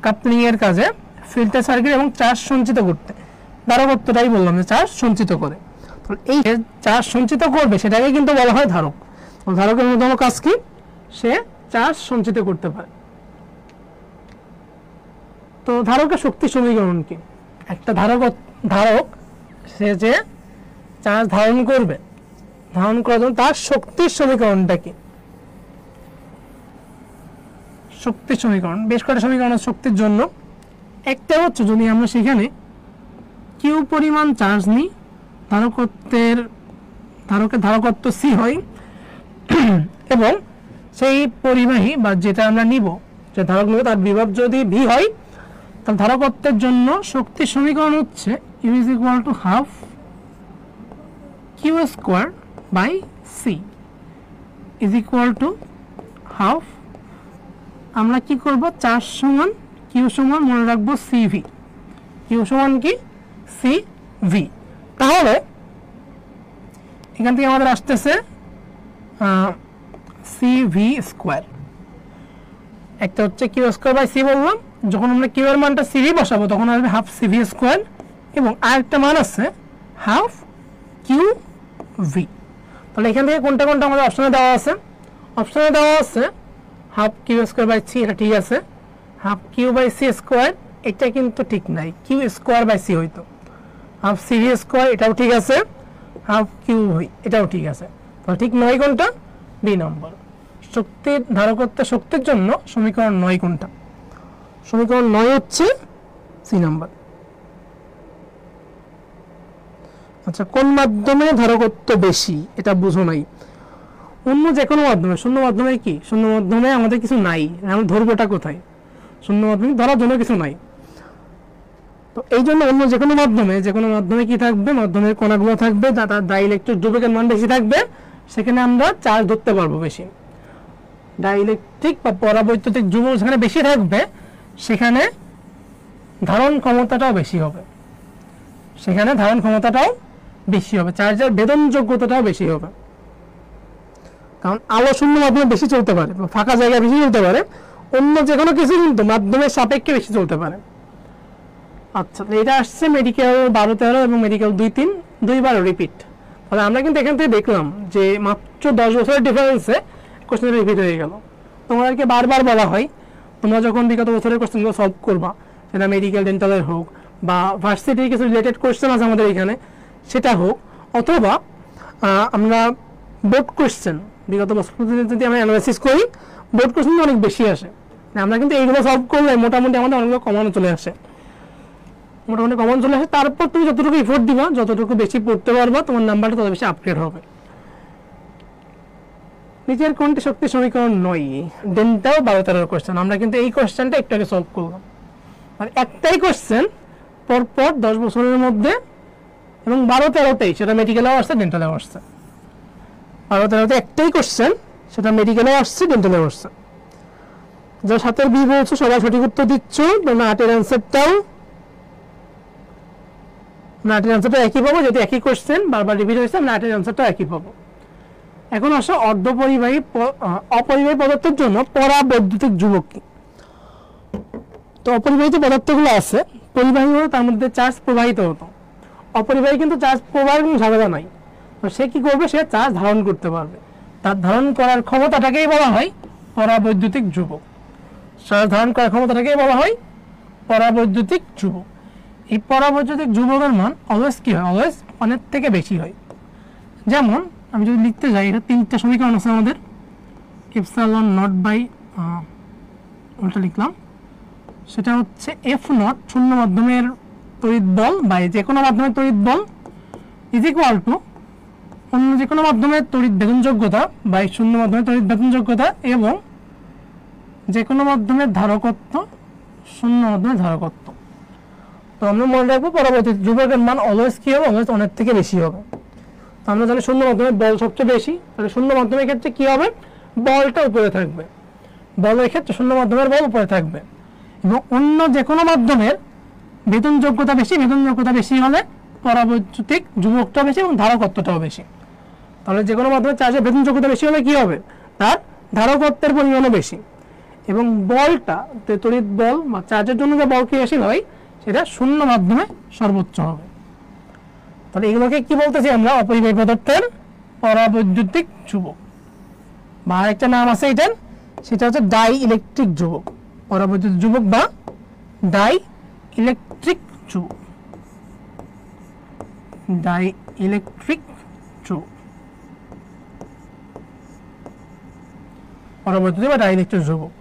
Speaker 1: কাপলিং এর কাজে, ফিল্টার সার্কিট এবং চার্জ সঞ্চিত করতে। ধারকত্বটাই বললাম যে চার্জ সঞ্চিত করে। এই চার্জ সঞ্চিত করবে সেটাকে কিন্তু বলা হয় ধারক। ধারকের অন্যতম কাজ কি? সে চার্জ সঞ্চিত করতে পারে। তো ধারকের শক্তি সমীকরণ কি? একটা ধারক সে যে চার্জ ধারণ করবে, ধারণ করার জন্য তার শক্তির সমীকরণটা কি? শক্তির সমীকরণ বেশ কয়েকটা সমীকরণ আছে শক্তির জন্য। একটা হচ্ছে যদি আমরা সেখানে কিউ পরিমাণ চার্জ নিই, ধারকের ধারকত্ব সি হয় এবং সেই পরিবাহী বা যেটা আমরা নিব, যে ধারক নিব তার বিভব যদি ভি হয়, তাহলে ধারকত্বের জন্য শক্তির সমীকরণ হচ্ছে U is equal to half Q square by C is equal to half. আমরা কি করব, চার্জ সমান কিউ সমান মনে রাখবো সিভি। কিউ সমান কি? সিভি। তাহলে এখান থেকে আমাদের আসতেছে সিভি স্কোয়ার। একটা হচ্ছে কিউ স্কোয়ার বাই সি বললাম, যখন আমরা কিউ এর মানটা সিভি বসাবো তখন আসবে হাফ সিভি স্কোয়ার, এবং আরেকটা মান আছে হাফ কিউ ভি। তাহলে এখান থেকে কোনটা কোনটা আমাদের অপশনে দেওয়া আছে? অপশনে দেওয়া আছে half Q square by C, এটা ঠিক আছে। Half Q by C square, এটা কিন্তু ঠিক নাই, কিউ স্কোয়ার বাই সি হইতো। হাফ সিভি স্কোয়ার, এটাও ঠিক আছে। হাফ কিউ ভি, এটাও ঠিক আছে। তাহলে ঠিক নয় কোনটা? বি নম্বর। শক্তির ধারকত্বের শক্তির জন্য সমীকরণ 9 কোনটা? সমীকরণ 9 হচ্ছে সি নাম্বার। আচ্ছা, কোন মাধ্যমে ধারকত্ব বেশি এটা বুঝো নাই। অন্য যে কোনো মাধ্যমে, শূন্য মাধ্যমে কি? শূন্য মাধ্যমে আমাদের কিছু নাই, আমরা ধরবোটা কোথায়? শূন্য মাধ্যমে ধরার জন্য কিছু নাই। তো এই জন্য অন্য যে কোনো মাধ্যমে কি থাকবে? মাধ্যমের কণাগুলো থাকবে, তার ডাইইলেকট্রিক ধ্রুবকের মান বেশি থাকবে, সেখানে আমরা চার্জ ধরতে পারবো বেশি। ডাইইলেকট্রিক বা পরাবৈদ্যুতিক ধ্রুবক যেখানে বেশি থাকবে সেখানে ধারণ ক্ষমতাটাও বেশি হবে, চার্জের বেদনযোগ্যতাটাও বেশি হবে। কারণ আলো শূন্য মাধ্যমে বেশি চলতে পারে, ফাঁকা জায়গায় বেশি চলতে পারে, অন্য যে কোনো কিছু কিন্তু মাধ্যমের সাপেক্ষে বেশি চলতে পারে। আচ্ছা, এটা আসছে মেডিকেল 12-13 এবং মেডিকেল 2-3 দুইবার রিপিট। তাহলে আমরা কিন্তু এখান থেকে দেখলাম যে মাত্র 10 বছরের ডিফারেন্সে কোশ্চেন রিপিট হয়ে গেল। তোমাদেরকে বারবার বলা হয় তোমরা যখন বিগত বছরের কোশ্চেনগুলো সলভ করবা, সেটা মেডিকেল ডেন্টালের হোক বা ভার্সিটির কিছু রিলেটেড কোশ্চেন আছে আমাদের এখানে সেটা হোক, অথবা আমরা বোর্ড কোশ্চেন বিগত বছরগুলোতে যদি আমরা অ্যানালাইসিস করি, বোর্ড কোশ্চেন অনেক বেশি আসে। আমরা কিন্তু এইগুলো সলভ করলে মোটামুটি আমাদের অনেকগুলো কমানো চলে আসে, তারপর তুমি যতটুকু এফোর্ট দিবা, যতটুকু বেশি পড়তে পারবা, তোমার নাম্বারটা তত বেশি আপগ্রেড হবে। নিচের কোনটি শক্তি সমীকরণ নয়? ডেল্টাও 12-13 কোশ্চেন। আমরা কিন্তু এই কোশ্চেনটা একটু আগে সলভ করলাম। আর একটাই কোশ্চেন পরপর 10 বছরের মধ্যে, এবং 12-13তেই সেটা মেডিকেলেও আসছে, ডেন্টালেও আসছে। 12-13তে একটাই কোশ্চেন, সেটা মেডিকেলেও আসছে, ডেন্টালেও আসছে। যারা 7-এর বি বলছো সবাই সঠিক উত্তর দিচ্ছ। তোমরা 8-এর অ্যান্সারটাও, 8-এর অ্যান্সারটা একই পাবো, যেহেতু একই কোশ্চেন বারবার রিপিট হয়েছে, আমরা 8-এর অ্যান্সারটাও একই পাবো। এখন আসো অপরিবাহী পদার্থের জন্য পরাবৈদ্যুতিক ধ্রুবক কি? তো অপরিবাহী যে পদার্থগুলো আছে, পরিবাহী হলো তার মধ্যে চার্জ প্রবাহিত হতো, অপরিবাহী কিন্তু চার্জ প্রবাহের কোনো ঝামেলা নাই। তো সে কি করবে? সে চার্জ ধারণ করতে পারবে, তার ধারণ করার ক্ষমতাটাকেই বলা হয় পরাবৈদ্যুতিক ধ্রুবক। চার্জ ধারণ করার ক্ষমতাটাকেই বলা হয় পরাবৈদ্যুতিক ধ্রুবক। এই পরাবৈদ্যুতিক ধ্রুবকের মান অলওয়েজ কি হয়? অলওয়েজ 1-এর থেকে বেশি হয়। যেমন আমি যদি লিখতে যাই, এটা 3টা সমীকরণ আছে আমাদের। এপসাইলন নট বাই, ওটা লিখলাম, সেটা হচ্ছে এফ নট শূন্য মাধ্যমের তড়িৎ বল বাই যে কোনো মাধ্যমের তড়িৎ বল ইজ ইকুয়াল টু অন্য যে কোনো মাধ্যমের তড়িৎ বেদনযোগ্যতা বাই শূন্য মাধ্যমের তড়িৎ বেদনযোগ্যতা এবং যে কোনো মাধ্যমের ধারকত্ব শূন্য মাধ্যমের ধারকত্ব। তো আমরা মনে রাখবো পরবর্তী ধ্রুবকের মান অলওয়েজ কি হবে? অলওয়েজ 1-এর থেকে বেশি হবে। তো আমরা জানি শূন্য মাধ্যমের বল সবচেয়ে বেশি, তাহলে শূন্য মাধ্যমের ক্ষেত্রে কি হবে? বলটা উপরে থাকবে, বলের ক্ষেত্রে শূন্য মাধ্যমের বল উপরে থাকবে। এবং অন্য যে কোনো মাধ্যমের বেদনযোগ্যতা বেশি হলে পরাবৈদ্যুতিক ধ্রুবকটা বেশি এবং ধারকত্বটাও বেশি। তাহলে যে কোনো মাধ্যমের চার্জের বেদনযোগ্যতা বেশি হলে কি হবে? তার ধারকত্বের পরিমাণও বেশি, এবং বলটা তড়িৎ বল বা চার্জের জন্য যে বল ক্রিয়াশীল হয় সেটা শূন্য মাধ্যমে সর্বোচ্চ হবে। তাহলে এগুলোকে কি বলতেছি আমরা? অপরিবাহী পদার্থের পরাবৈদ্যুতিক ধ্রুবক, বা আরেকটা নাম আছে এটার, সেটা হচ্ছে ডাই ইলেকট্রিক ধ্রুবক। পরাবৈদ্যুতিক ধ্রুবক বা ডাই ইলেকট্রিক ধ্রুবক, ডাই ইলেকট্রিক ধ্রুবক, পরাবৈদ্যুতিক বা ডাই ইলেকট্রিক ধ্রুবক।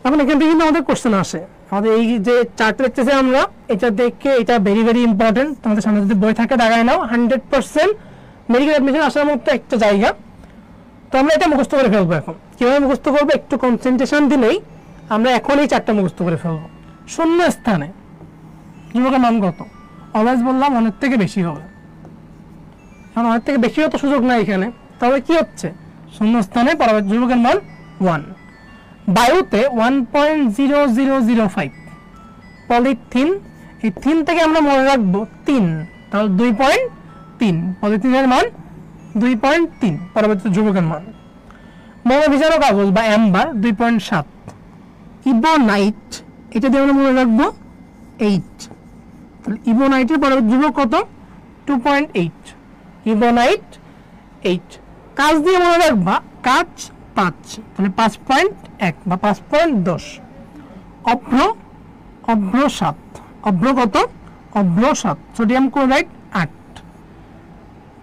Speaker 1: এখন এখান থেকে কিন্তু আমাদের কোশ্চেন আসে। আমাদের এই যে চার্ট দেখতেছি আমরা, এটা দেখে, এটা ভেরি ভেরি ইম্পর্টেন্ট। তোমাদের সামনে যদি বই থাকে দাগায় নাও, 100% মেডিকেল অ্যাডমিশন আসার মতো একটা জায়গা। তো আমরা এটা মুখস্থ করে ফেলবো। এখন কিভাবে মুখস্থ করবো? একটু কনসেন্ট্রেশন দিলেই আমরা এখন এই চারটা মুখস্থ করে ফেলবো। শূন্য স্থানে ধ্রুবকের মান কত? অলওয়েজ বললাম 1-এর থেকে বেশি হবে। এখন 1-এর থেকে বেশি হতো সুযোগ নাই এখানে, তাহলে কি হচ্ছে? শূন্য স্থানে পরবর্তী ধ্রুবকের মান 1। বায়ুতে 1.0005, পলিথিন, এই 3 থেকে আমরা মনে রাখবো 3, তাহলে 2.3, পলিথিনের মান 2.3 পরবর্তী ধ্রুবকের মান। মৌলভিজারক কাগজ বা অ্যাম্বার 2.7, ইবোনাইট, এটা দিয়ে আমরা মনে রাখবো 8, তাহলে ইবোনাইটের পরবর্তী ধ্রুবক কত? 2.8, ইবোনাইট 8। কাঁচ দিয়ে মনে রাখবা কাঁচ 5, তাহলে 5.1 বা 5.10। অভ্র 7, অভ্র কত? অভ্র 7। Sodium chloride 8,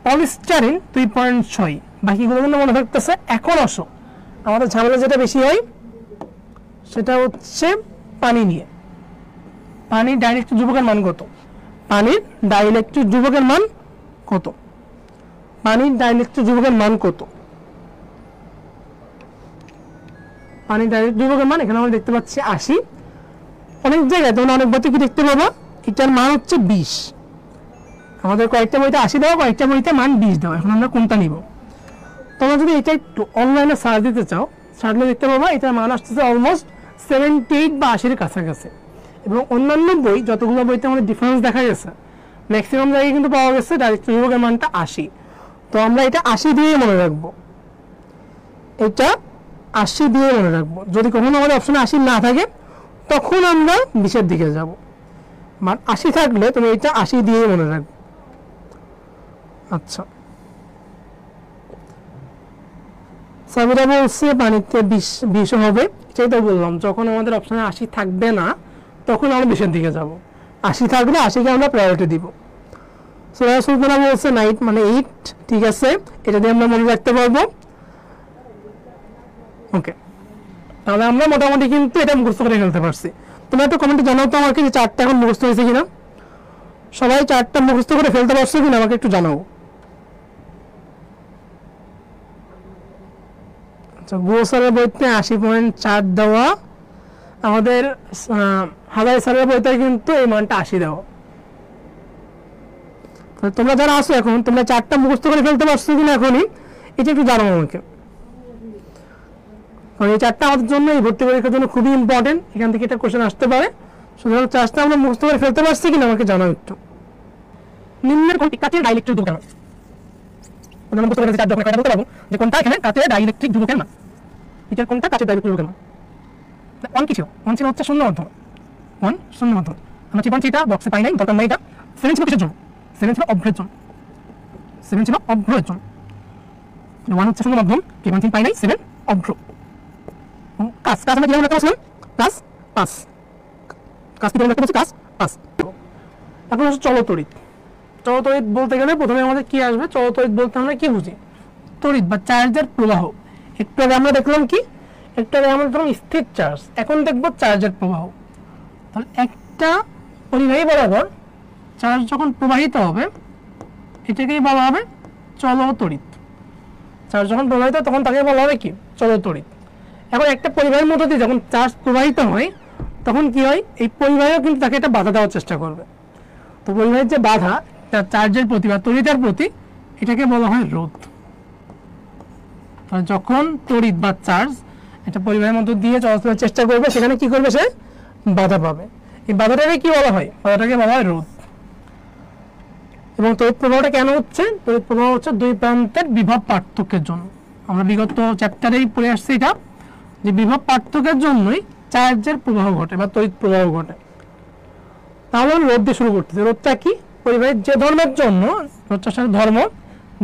Speaker 1: পলিস্টারিন 2.6। বাকিগুলো কিন্তু মনে থাকতেছে। এখন আসো, আমাদের ঝামেলা যেটা বেশি হয় সেটা হচ্ছে পানি নিয়ে। পানির ডাইইলেকট্রিক ধ্রুবকের মান কত? পানির ডাইইলেকট্রিক ধ্রুবকের মান কত? পানির ডাইইলেকট্রিক ধ্রুবকের মান কত? পানির ডাইইলেকট্রিক ধ্রুবকের মান এখানে আমরা দেখতে পাচ্ছি 80। অনেক জায়গায় তোমরা অনেক বইতে কি দেখতে পাবা? এটার মান হচ্ছে 20। আমাদের কয়েকটা বইতে 80 দেওয়া, কয়েকটা বইতে মান 20 দেওয়া। এখন আমরা কোনটা নিব? তোমরা যদি এটা একটু অনলাইনে সার্চ দিতে চাও, সার্চলে দেখতে পাবা এটার মান আসতেছে অলমোস্ট 78 বা 80-এর কাছাকাছি। এবং অন্যান্য বই, যতগুলো বইতে আমাদের ডিফারেন্স দেখা গেছে, ম্যাক্সিমাম জায়গায় কিন্তু পাওয়া গেছে ডাইইলেকট্রিক ধ্রুবকের মানটা 80। তো আমরা এটা 80 দিয়ে মনে রাখবো, এটা 80 দিয়ে মনে রাখবো। যদি কখনো আমাদের অপশনে 80 না থাকে তখন আমরা 20-এর দিকে যাব। মান 80 থাকলে তুমি এটা 80 দিয়ে মনে রাখবে। আচ্ছা, সাবিরা বলছে পানিতে 20 হবে। সেটাই তো বললাম, যখন আমাদের অপশনে 80 থাকবে না তখন আমরা 20-এর দিকে যাব। 80 থাকলে 80-কে আমরা প্রায়োরিটি দিব। সূরা সুলতানা বলছে নাইট মানে 8, ঠিক আছে, এটা দিয়ে আমরা মনে রাখতে পারবো। ওকে, তাহলে আমরা মোটামুটি কিন্তু এটা মুখস্থ করে ফেলতে পারছি। তোমরা একটু কমেন্টে জানাও তো আমাকে যে 4টা এখন মুখস্থ হয়েছে কিনা, সবাই 4টা মুখস্থ করে ফেলতে পারছো কিনা আমাকে একটু জানাও। আচ্ছা, গুলো স্যারের বইতে 80.4 দেওয়া, আমাদের হাজার স্যারের বইতে কিন্তু এই মানটা 80 দেওয়া। তোমরা যারা আসো এখন তোমরা 4টা মুখস্থ করে ফেলতে পারছো কিনা এখনই এটা একটু জানাও আমাকে, কারণ এই 4টা আমাদের জন্য এই ভর্তি পরীক্ষার জন্য খুবই ইম্পর্টেন্ট। এখান থেকে এটা কোশ্চেন আসতে পারে, সুতরাং 4টা আমরা মুখস্থ করে ফেলতে পারছি কিনা আমাকে জানাও একটু। নিম্নের কোনটি কাচের ডাইলেকট্রিক ধ্রুবকের মান? আমরা মুখস্থ করে 4 ধরনের কথা বলতে পারবো যে কোনটা এখানে কাচের ডাইলেকট্রিক ধ্রুবকের মান, এটার কোনটা কাচের ডাইলেকট্রিক ধ্রুবকের মান। 1 কি ছিল? 1 ছিল হচ্ছে শূন্য মাধ্যম, 1 শূন্য মাধ্যম। আমরা চিটা বক্সে পাই নাই, দরকার নাই এটা। 7 ছিল কিসের জন্য? 7 ছিল অভ্রের জন্য, 7 ছিল অভ্রের জন্য। 1 হচ্ছে শূন্য মাধ্যম, কি 1 পাই নাই, 7 অভ্র। কাজ আমরা কিভাবে লিখতে পারছিলাম? কাজ কিভাবে লিখতে পারছি? কাজ। এখন হচ্ছে চলতড়িৎ। চলতড়িৎ বলতে গেলে প্রথমে আমাদের কি আসবে? চলতড়িৎ বলতে আমরা কি বুঝি? তড়িৎ বা চার্জের প্রবাহ। একটু আগে আমরা দেখলাম কি? একটু আগে আমরা দেখলাম স্থির চার্জ, এখন দেখবো চার্জের প্রবাহ। তাহলে একটা পরিবাহী বরাবর চার্জ যখন প্রবাহিত হবে এটাকেই বলা হবে চলতড়িৎ। চার্জ যখন প্রবাহিত হয় তখন তাকে বলা হবে কি? চলতড়িৎ। এখন একটা পরিবাহীর মধ্য দিয়ে যখন চার্জ প্রবাহিত হয় তখন কি হয়? এই পরিবাহীও কিন্তু তাকে একটা বাধা দেওয়ার চেষ্টা করবে। তো পরিবাহীর যে বাধা তার চার্জের প্রতি বা তড়িতের প্রতি, এটাকে বলা হয় রোধ। যখন তড়িৎ বা চার্জ একটা পরিবাহীর মধ্য দিয়ে চলাচলের চেষ্টা করবে সেখানে কি করবে? সে বাধা পাবে। এই বাধাটাকে কি বলা হয়? বাধাটাকে বলা হয় রোধ। এবং তড়িৎ প্রবাহটা কেন হচ্ছে? তড়িৎ প্রবাহ হচ্ছে দুই প্রান্তের বিভব পার্থক্যের জন্য। আমরা বিগত চ্যাপ্টারেই পড়ে আসছি এটা, যে বিভব পার্থক্যের জন্যই চার্জের প্রবাহ ঘটে বা তড়িৎ প্রবাহ ঘটে। তাহলে রোধ দিয়ে শুরু করতেছে। রোধটা কি? পরিবাহীর যে ধর্মের জন্য, রোধটার সাথে ধর্ম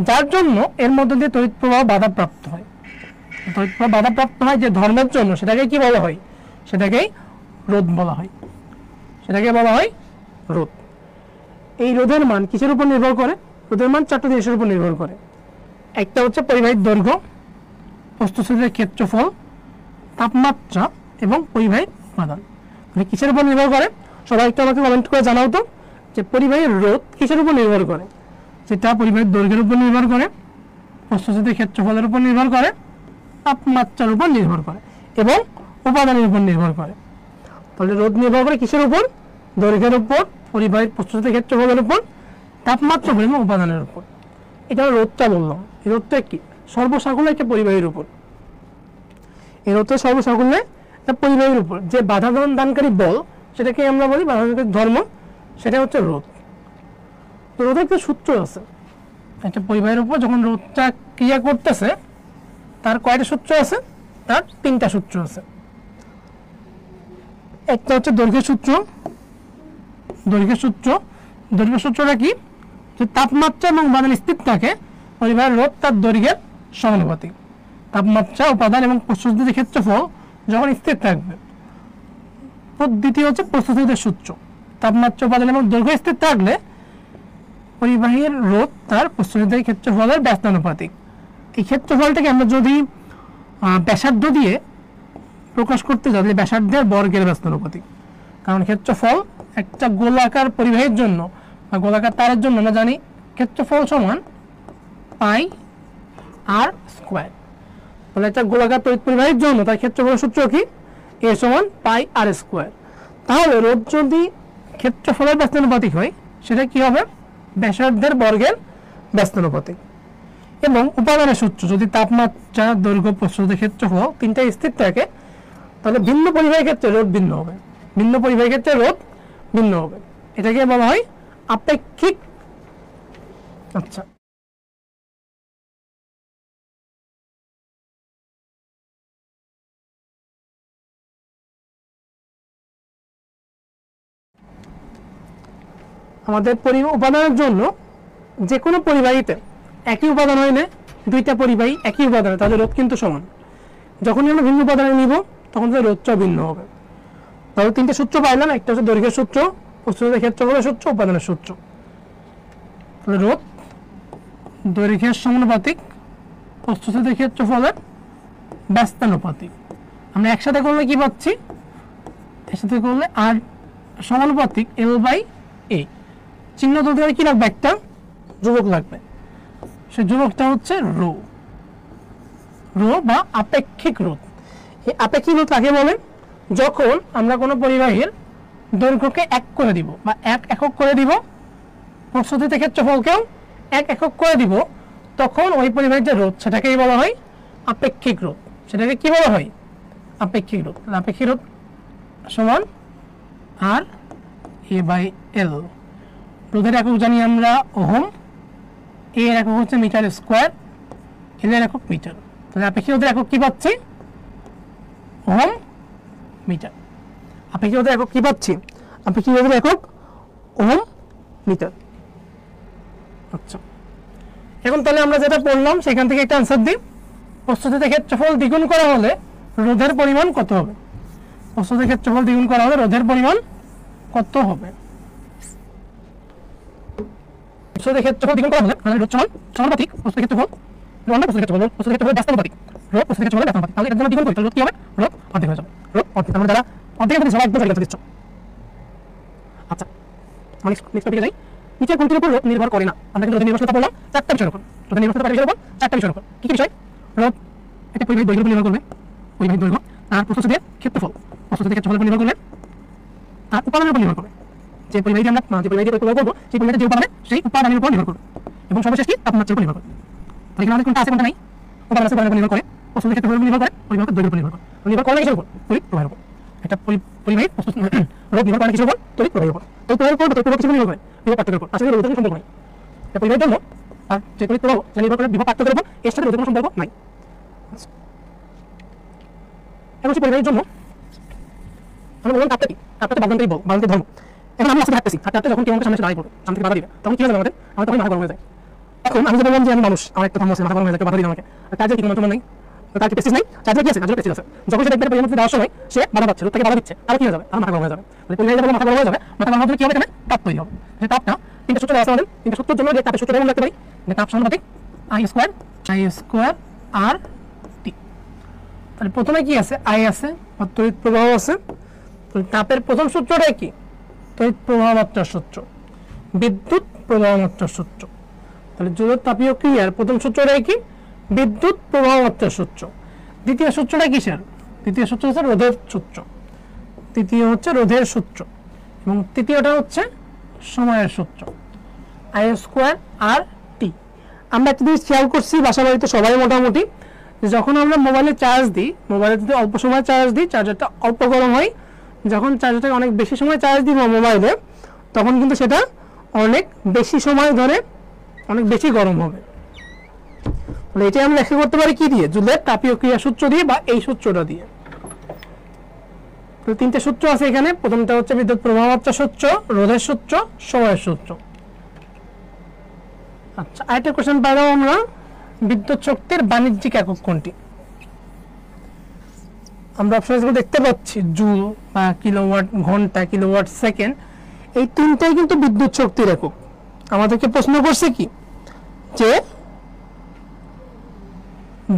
Speaker 1: যার জন্য এর মধ্যে দিয়ে তড়িৎ প্রবাহ বাধাপ্রাপ্ত হয়। তড়িৎ প্রবাহ বাধাপ্রাপ্ত হয় যে ধর্মের জন্য, সেটাকে কি বলা হয়? সেটাকেই রোধ বলা হয়। সেটাকে বলা হয় রোধ। এই রোধের মান কিসের উপর নির্ভর করে? রোধের মান 4টা জিনিসের উপর নির্ভর করে। একটা হচ্ছে পরিবাহীর দৈর্ঘ্য, প্রস্তুতদের ক্ষেত্রফল, তাপমাত্রা এবং পরিবাহীর উপাদান। মানে কিসের উপর নির্ভর করে? সবাই একটু আমাকে কমেন্ট করে জানাও তো যে পরিবাহীর রোধ কিসের উপর নির্ভর করে? সেটা পরিবাহীর দৈর্ঘ্যের উপর নির্ভর করে, প্রস্তুতদের ক্ষেত্রফলের উপর নির্ভর করে, তাপমাত্রার উপর নির্ভর করে এবং উপাদানের উপর নির্ভর করে। তাহলে রোধ নির্ভর করে কিসের উপর? দৈর্ঘ্যের উপর, পরিবাহীর প্রস্তুতদের ক্ষেত্রফলের উপর, তাপমাত্রা এবং উপাদানের উপর। এটা রোধটা বললাম। এই রোধটা কি? সর্বসাকুল্যে একটা পরিবাহীর উপর। এই রোধটা সর্বসাকুল্যে একটা পরিবাহীর উপর যে বাধা দানকারী বল, সেটাকে আমরা বলি বাধা দানকারী ধর্ম, সেটা হচ্ছে রোধ। তো রোধের একটা সূত্র আছে। একটা পরিবাহীর উপর যখন রোধটা ক্রিয়া করতেছে তার কয়টা সূত্র আছে? তার 3টা সূত্র আছে। একটা হচ্ছে দৈর্ঘ্যের সূত্র। দৈর্ঘ্যের সূত্রটা কি? যে তাপমাত্রা এবং উপাদান স্থির থাকে, পরিবাহীর রোধ তার দৈর্ঘ্যের সমানুপাতিক। তাপমাত্রা, উপাদান এবং প্রস্তুতদের ক্ষেত্রফল যখন স্থির থাকবে। দ্বিতীয় হচ্ছে প্রস্তুতদের সূত্র। তাপমাত্রা, উপাদান এবং দৈর্ঘ্য স্থির থাকলে পরিবাহীর রোধ তার প্রস্তুতদের ক্ষেত্রফলের ব্যস্তানুপাতিক। এই ক্ষেত্রফলটাকে আমরা যদি ব্যাসার্ধ দিয়ে প্রকাশ করতে যাই, ব্যাসার্ধের বর্গের ব্যস্তানুপাতিক। কারণ ক্ষেত্রফল একটা গোলাকার পরিবাহীর জন্য বা গোলাকার তারের জন্য আমরা জানি ক্ষেত্রফল সমান পাই আর স্কোয়ার। তাহলে একটা গোলাকার তড়িৎ পরিবাহীর জন্য তার ক্ষেত্রফলের সূত্র কি? এ সমান পাই আর স্কোয়ার। তাহলে রোধ যদি ক্ষেত্রফলের ব্যস্তানুপাতিক হয় সেটা কি হবে? ব্যাসার্ধের বর্গের ব্যস্তানুপাতিক। এবং উপাদানের সূত্র যদি তাপমাত্রা, দৈর্ঘ্য, প্রস্তুতদের ক্ষেত্রফল 3টা স্থির থাকে তাহলে ভিন্ন পরিবাহীর ক্ষেত্রে রোধ ভিন্ন হবে। ভিন্ন পরিবাহীর ক্ষেত্রে রোধ ভিন্ন হবে। এটাকে বলা হয় আপেক্ষিক। আচ্ছা, আমাদের উপাদানের জন্য যে কোনো পরিবাহীতে একই উপাদান হইলে 2টা পরিবাহী একই উপাদানে তাদের রোধ কিন্তু সমান। যখনই আমরা ভিন্ন উপাদানে নিব তখন তাদের রোধটাও ভিন্ন হবে। তাহলে 3টে সূত্র পাইলাম। একটা হচ্ছে দৈর্ঘ্যের সূত্র, প্রস্তুতদের ক্ষেত্রফলের সূত্র, উপাদানের সূত্র। তাহলে রোধ দৈর্ঘ্যের সমানুপাতিক প্রস্থচ্ছেদের ক্ষেত্রফলের ব্যস্তানুপাতিক। আমরা একসাথে করলে কি পাচ্ছি, একসাথে করলে আর সমানুপাতিক এল বাই এ। চিহ্ন তুলতে গেলে কি লাগবে, একটা ধ্রুবক লাগবে, সেই ধ্রুবকটা হচ্ছে রো, রো বা আপেক্ষিক রোধ। এই আপেক্ষিক রোধ কাকে বলে, যখন আমরা কোনো পরিবাহীর দৈর্ঘ্যকে 1 করে দিব বা 1 একক করে দিব, প্রস্থচ্ছেদের ক্ষেত্রফলকেও 1 একক করে দিব, তখন ওই পরিবাহীর যে রোধ সেটাকেই বলা হয় আপেক্ষিক রোধ। সেটাকে কি বলা হয়, আপেক্ষিক রোধ। আপেক্ষিক রোধ সমান আর এ বাই এল। রোধের একক জানি আমরা ওহম, এ এর একক হচ্ছে মিটার স্কোয়ার, এল এর একক মিটার। তাহলে আপেক্ষিক রোধের একক কি পাচ্ছি, ওহম মিটার। আপেক্ষিক রোধের একক কি পাচ্ছি, আপেক্ষিক রোধের একক ওহম মিটার। আচ্ছা, এখন তাহলে আমরা যেটা পড়লাম সেখান থেকে একটা আনসার দিই। প্রস্থচ্ছেদের ক্ষেত্রফল দ্বিগুণ করা হলে রোধের পরিমাণ কত হবে, প্রস্থচ্ছেদের ক্ষেত্রফল দ্বিগুণ করা হলে রোধের পরিমাণ কত হবে। প্রস্থচ্ছেদের ক্ষেত্রফল দ্বিগুণ করা হলে রোধ সমান সমানুপাতিক প্রস্থচ্ছেদের ক্ষেত্রফল, প্রস্থচ্ছেদের ক্ষেত্রফল ব্যস্তানুপাতিক, রোধ প্রস্থচ্ছেদের ক্ষেত্রফল ব্যস্তানুপাতিক। তাহলে এর জন্য দ্বিগুণ করি, তাহলে রোধ কি হবে, রোধ অর্ধেক হয়ে যাবে, রোধ অর্ধেক। আমরা যারা অর্ধেক সবাই একদম সঠিক দিচ্ছ। আচ্ছা, নেক্সট টপিকে যাই। নিচের কোনটির উপর রোধ নির্ভর করে না। আমরা কিন্তু রোধের নির্ভরশীলতা বললাম 4টা বিষয়ের উপর। রোধের নির্ভরশীলতা বিষয়ের উপর 4টা বিষয়ের উপর। কি কি বিষয়, রোধ একটা পরিবাহীর দৈর্ঘ্যের উপর নির্ভর করবে, পরিবাহীর দৈর্ঘ্য, আর প্রস্থচ্ছেদের ক্ষেত্রফল, প্রস্থচ্ছেদের ক্ষেত্রফলের উপর নির্ভর করবে, আর উপাদানের উপর নির্ভর করবে। যে পরিবাহীটি আমরা যে পরিবাহীটি প্রয়োগ করব সেই পরিবাহীতে যে উপাদান সেই উপাদানের উপর নির্ভর করবে, এবং সর্বশেষ কি তাপমাত্রার উপর নির্ভর করবে। তাহলে এখানে আমাদের কোনটা আছে কোনটা নাই, উপাদান আছে উপাদানের উপর নির্ভর করে, প্রস্থচ্ছেদের ক্ষেত্রফলের উপর নির্ভর করে, পরিবাহীর দৈর্ঘ্যের উপর নির্ভর করে। নির্ভর করে কিসের উপর, তড়িৎ প্রবাহের উপর। একটা পরিবাহীর রোধ নির্ভর করে কিসের উপর, তড়িৎ প্রবাহের উপর। তড়িৎ প্রবাহের উপর তড়িৎ প্রবাহ কিসের নির্ভর করে, বিভব পার্থক্যের উপর। আসলে রোধের সম্পর্ক নাই, এটা পরিবাহীর জন্য আর যে তড়িৎ প্রবাহ যে নির্ভর করে বিভব পার্থক্যের উপর, এর সাথে রোধের কোনো সম্পর্ক নাই। এখন সেই পরিবাহীর জন্য আমরা বললাম তাপটা কি, তাপটা বাগদান্তেই বল, বাগদান্তের ধর্ম। এখন আমি আসলে হাঁটতেছি, হাঁটতে যখন কেউ আমাকে সামনে এসে দাঁড়িয়ে পড়বে, সামনে থেকে বাধা দিবে, তখন কি হবে আমাদের, আমার তখন মাথা গরম হয়ে যায়। এখন আমি যে বললাম যে আমি মানুষ, আমার একটা ধর্ম আছে, মাথা গরম হয়ে যায়, বাধা দিবে আমাকে, কাজে কি কোনো তোমার নাই, তার কি প্রেসিস নাই, চার্জার কি আছে, চার্জার প্রেসিস আছে। যখন সে দেখবে পরিমাণ দেওয়ার সময় সে বাধা পাচ্ছে, তাকে বাধা দিচ্ছে, আর কি হয়ে যাবে, আর মাথা গরম হয়ে যাবে। তাহলে পরিবাহী যখন মাথা গরম হয়ে যাবে, মাথা গরম হলে কি হবে, এখানে তাপ তৈরি হবে। সেই তাপটা তিনটা সূত্র দেওয়া আছে আমাদের, তিনটা সূত্রের জন্য যে তাপের সূত্র যেমন লিখতে পারি, তাপ সমানুপাতিক আই স্কোয়ার আর টি। তাহলে প্রথমে কি আছে, আই আছে, তড়িৎ প্রবাহ আছে। তাপের প্রথম সূত্রটা কি, তড়িৎ প্রবাহ মাত্রার সূত্র, বিদ্যুৎ প্রবাহ মাত্রার সূত্র। তাহলে জোড় তাপীয় ক্রিয়ার প্রথম সূত্রটা কি, বিদ্যুৎ প্রবাহ মাত্রার সূত্র। দ্বিতীয় সূত্রটা কিসের, দ্বিতীয় সূত্র হচ্ছে রোধের সূত্র, তৃতীয় হচ্ছে রোধের সূত্র, এবং তৃতীয়টা হচ্ছে সময়ের সূত্র, আই স্কোয়ার আর টি। আমরা একটা জিনিস খেয়াল করছি বাসা বাড়িতে সবাই মোটামুটি, যখন আমরা মোবাইলে চার্জ দিই, মোবাইলে যদি অল্প সময় চার্জ দিই চার্জারটা অল্প গরম হয়, যখন চার্জারটাকে অনেক বেশি সময় চার্জ দিব মোবাইলে, তখন কিন্তু সেটা অনেক বেশি সময় ধরে অনেক বেশি গরম হবে। তাহলে এটাই আমরা ব্যাখ্যা করতে পারি কি দিয়ে, জুলের তাপীয় ক্রিয়া সূত্র দিয়ে বা এই সূত্রটা দিয়ে। তো তিনটে সূত্র আছে এখানে, প্রথমটা হচ্ছে বিদ্যুৎ প্রবাহ মাত্রা সূত্র, রোধের সূত্র, সময়ের সূত্র। আচ্ছা, আরেকটা কোশ্চেন পাইলাম আমরা, বিদ্যুৎ শক্তির বাণিজ্যিক একক কোনটি। আমরা অপশন দেখতে পাচ্ছি জুল বা কিলোওয়াট ঘন্টা, কিলোওয়াট সেকেন্ড, এই তিনটাই কিন্তু বিদ্যুৎ শক্তির একক। আমাদেরকে প্রশ্ন করছে কি যে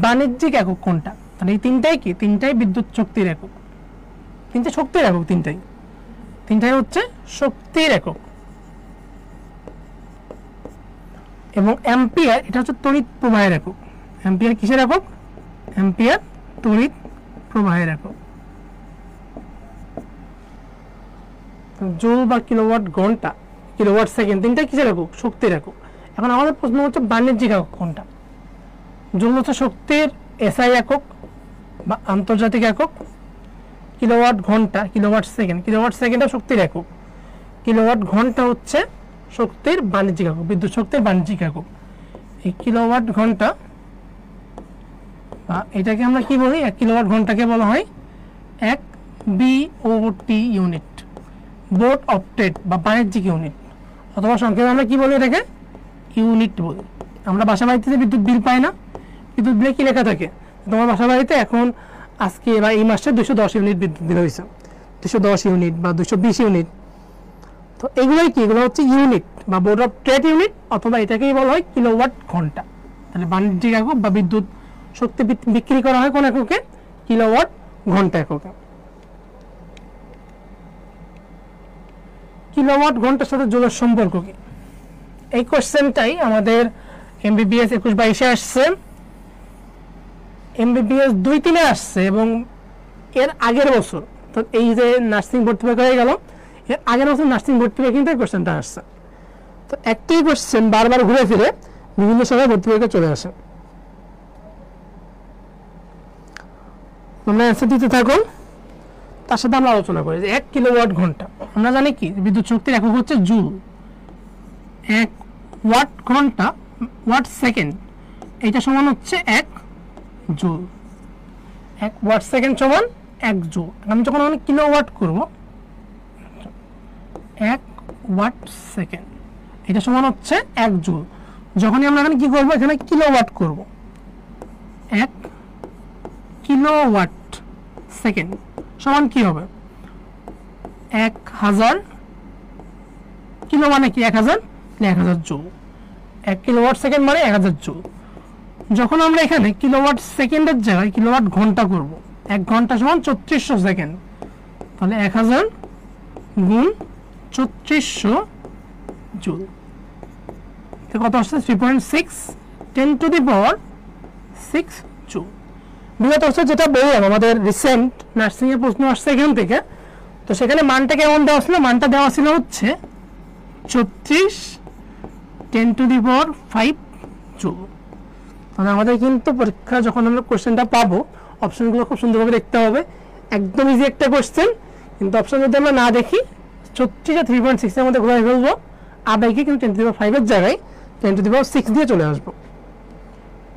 Speaker 1: বাণিজ্যিক একক কোনটা, তাহলে এই তিনটাই কি, তিনটাই বিদ্যুৎ শক্তির একক, তিনটে শক্তির একক, তিনটাই হচ্ছে শক্তির একক। এবং অ্যাম্পিয়ার এটা হচ্ছে তড়িৎ প্রবাহের একক। অ্যাম্পিয়ার কিসের একক, অ্যাম্পিয়ার তড়িৎ প্রবাহের একক। জুল বা কিলোওয়াট ঘন্টা, কিলোওয়াট সেকেন্ড, তিনটা কিসের একক, শক্তির একক। এখন আমাদের প্রশ্ন হচ্ছে বাণিজ্যিক একক কোনটা। জুল হচ্ছে শক্তির এসআই একক বা আন্তর্জাতিক একক, কিলোওয়াট ঘন্টা, কিলোওয়াট সেকেন্ডটা শক্তির একক, কিলোওয়াট ঘন্টা হচ্ছে শক্তির বাণিজ্যিক একক, বিদ্যুৎ শক্তির বাণিজ্যিক একক। এই কিলোওয়াট ঘন্টা এটাকে আমরা কি বলি, 1 কিলোওয়াট ঘন্টাকে বলা হয় 1 BOT unit, board of trade বা বাণিজ্যিক ইউনিট, অথবা সংক্ষেপে আমরা কি বলি, এটাকে ইউনিট বলি। আমরা বাসা বাড়িতে বিদ্যুৎ বিল পাই না, বিদ্যুৎ বিলে কি লেখা থাকে, তোমার বাসা বাড়িতে এখন আজকে বা এই মাসে 210 ইউনিট বিদ্যুৎ বিল হয়েছে, 210 ইউনিট বা 220 ইউনিট। তো এগুলোই কি, এগুলো হচ্ছে ইউনিট বা বোর্ড অফ ট্রেড ইউনিট, অথবা এটাকেই বলা হয় কিলোওয়াট ঘন্টা। তাহলে বাণিজ্যিক একক বা বিদ্যুৎ শক্তি বিক্রি করা হয় কোন এককে, কিলোওয়াট ঘন্টা এককে। কিলোওয়াট ঘন্টার সাথে জুলের সম্পর্ক কি? এই কোশ্চেনটাই আমাদের এমবিবিএস 21-22 আসছে, এমবিবিএস 2-3 আসছে, এবং এর আগের বছর, তো এই যে নার্সিং ভর্তি পরীক্ষা হয়ে গেল, এর আগের বছর নার্সিং ভর্তি পরীক্ষা কিন্তু এই কোশ্চেনটা আসছে। তো একটাই কোশ্চেন বারবার ঘুরে ফিরে বিভিন্ন সময় ভর্তি পরীক্ষা চলে আসে। তোমরা অ্যান্সার দিতে থাকো, তার সাথে আমরা আলোচনা করি যে 1 কিলোওয়াট ঘন্টা। আমরা জানি কি বিদ্যুৎ শক্তির একক হচ্ছে জুল। 1 ওয়াট ঘন্টা, ওয়াট সেকেন্ড, এটা সমান হচ্ছে 1 জুল। 1 ওয়াট সেকেন্ড সমান 1 জুল। আমি যখন কিলোওয়াট করব, 1 ওয়াট সেকেন্ড এটা সমান হচ্ছে 1 জুল। যখনই আমরা এখানে কি করব, এখানে কিলোওয়াট করব, 1 কিলোওয়াট সেকেন্ড সমান কি হবে, 1000 কিলো মানে কি 1000, 1000 জুল। 1 কিলোওয়াট সেকেন্ড মানে 1000 জুল। যখন আমরা এখানে কিলোওয়াট সেকেন্ডের জায়গায় কিলোওয়াট ঘন্টা করব, 1 ঘন্টা সমান 3400 সেকেন্ড, তাহলে 1000 গুণ 3400 জুল, কত আসছে 3.6 10 টু দি পাওয়ার 6 জুল। বিগত বছর যেটা বললাম আমাদের রিসেন্ট নার্সিং এর প্রশ্ন আসছে এখান থেকে, তো সেখানে মানটা কেমন দেওয়া ছিল, মানটা দেওয়া ছিল হচ্ছে 34 10 টু দি পাওয়ার 5 জুল। তাহলে আমাদের কিন্তু পরীক্ষা যখন আমরা কোশ্চেনটা পাবো, অপশনগুলো খুব সুন্দরভাবে দেখতে হবে। একদম ইজি একটা কোশ্চেন, কিন্তু অপশন যদি আমরা না দেখি 36 আর 3.6 এর মধ্যে ঘুরে ফেলবো আবেগে, কিন্তু 10 টু দি পাওয়ার 5 এর জায়গায় 10 টু দি পাওয়ার 6 দিয়ে চলে আসবো।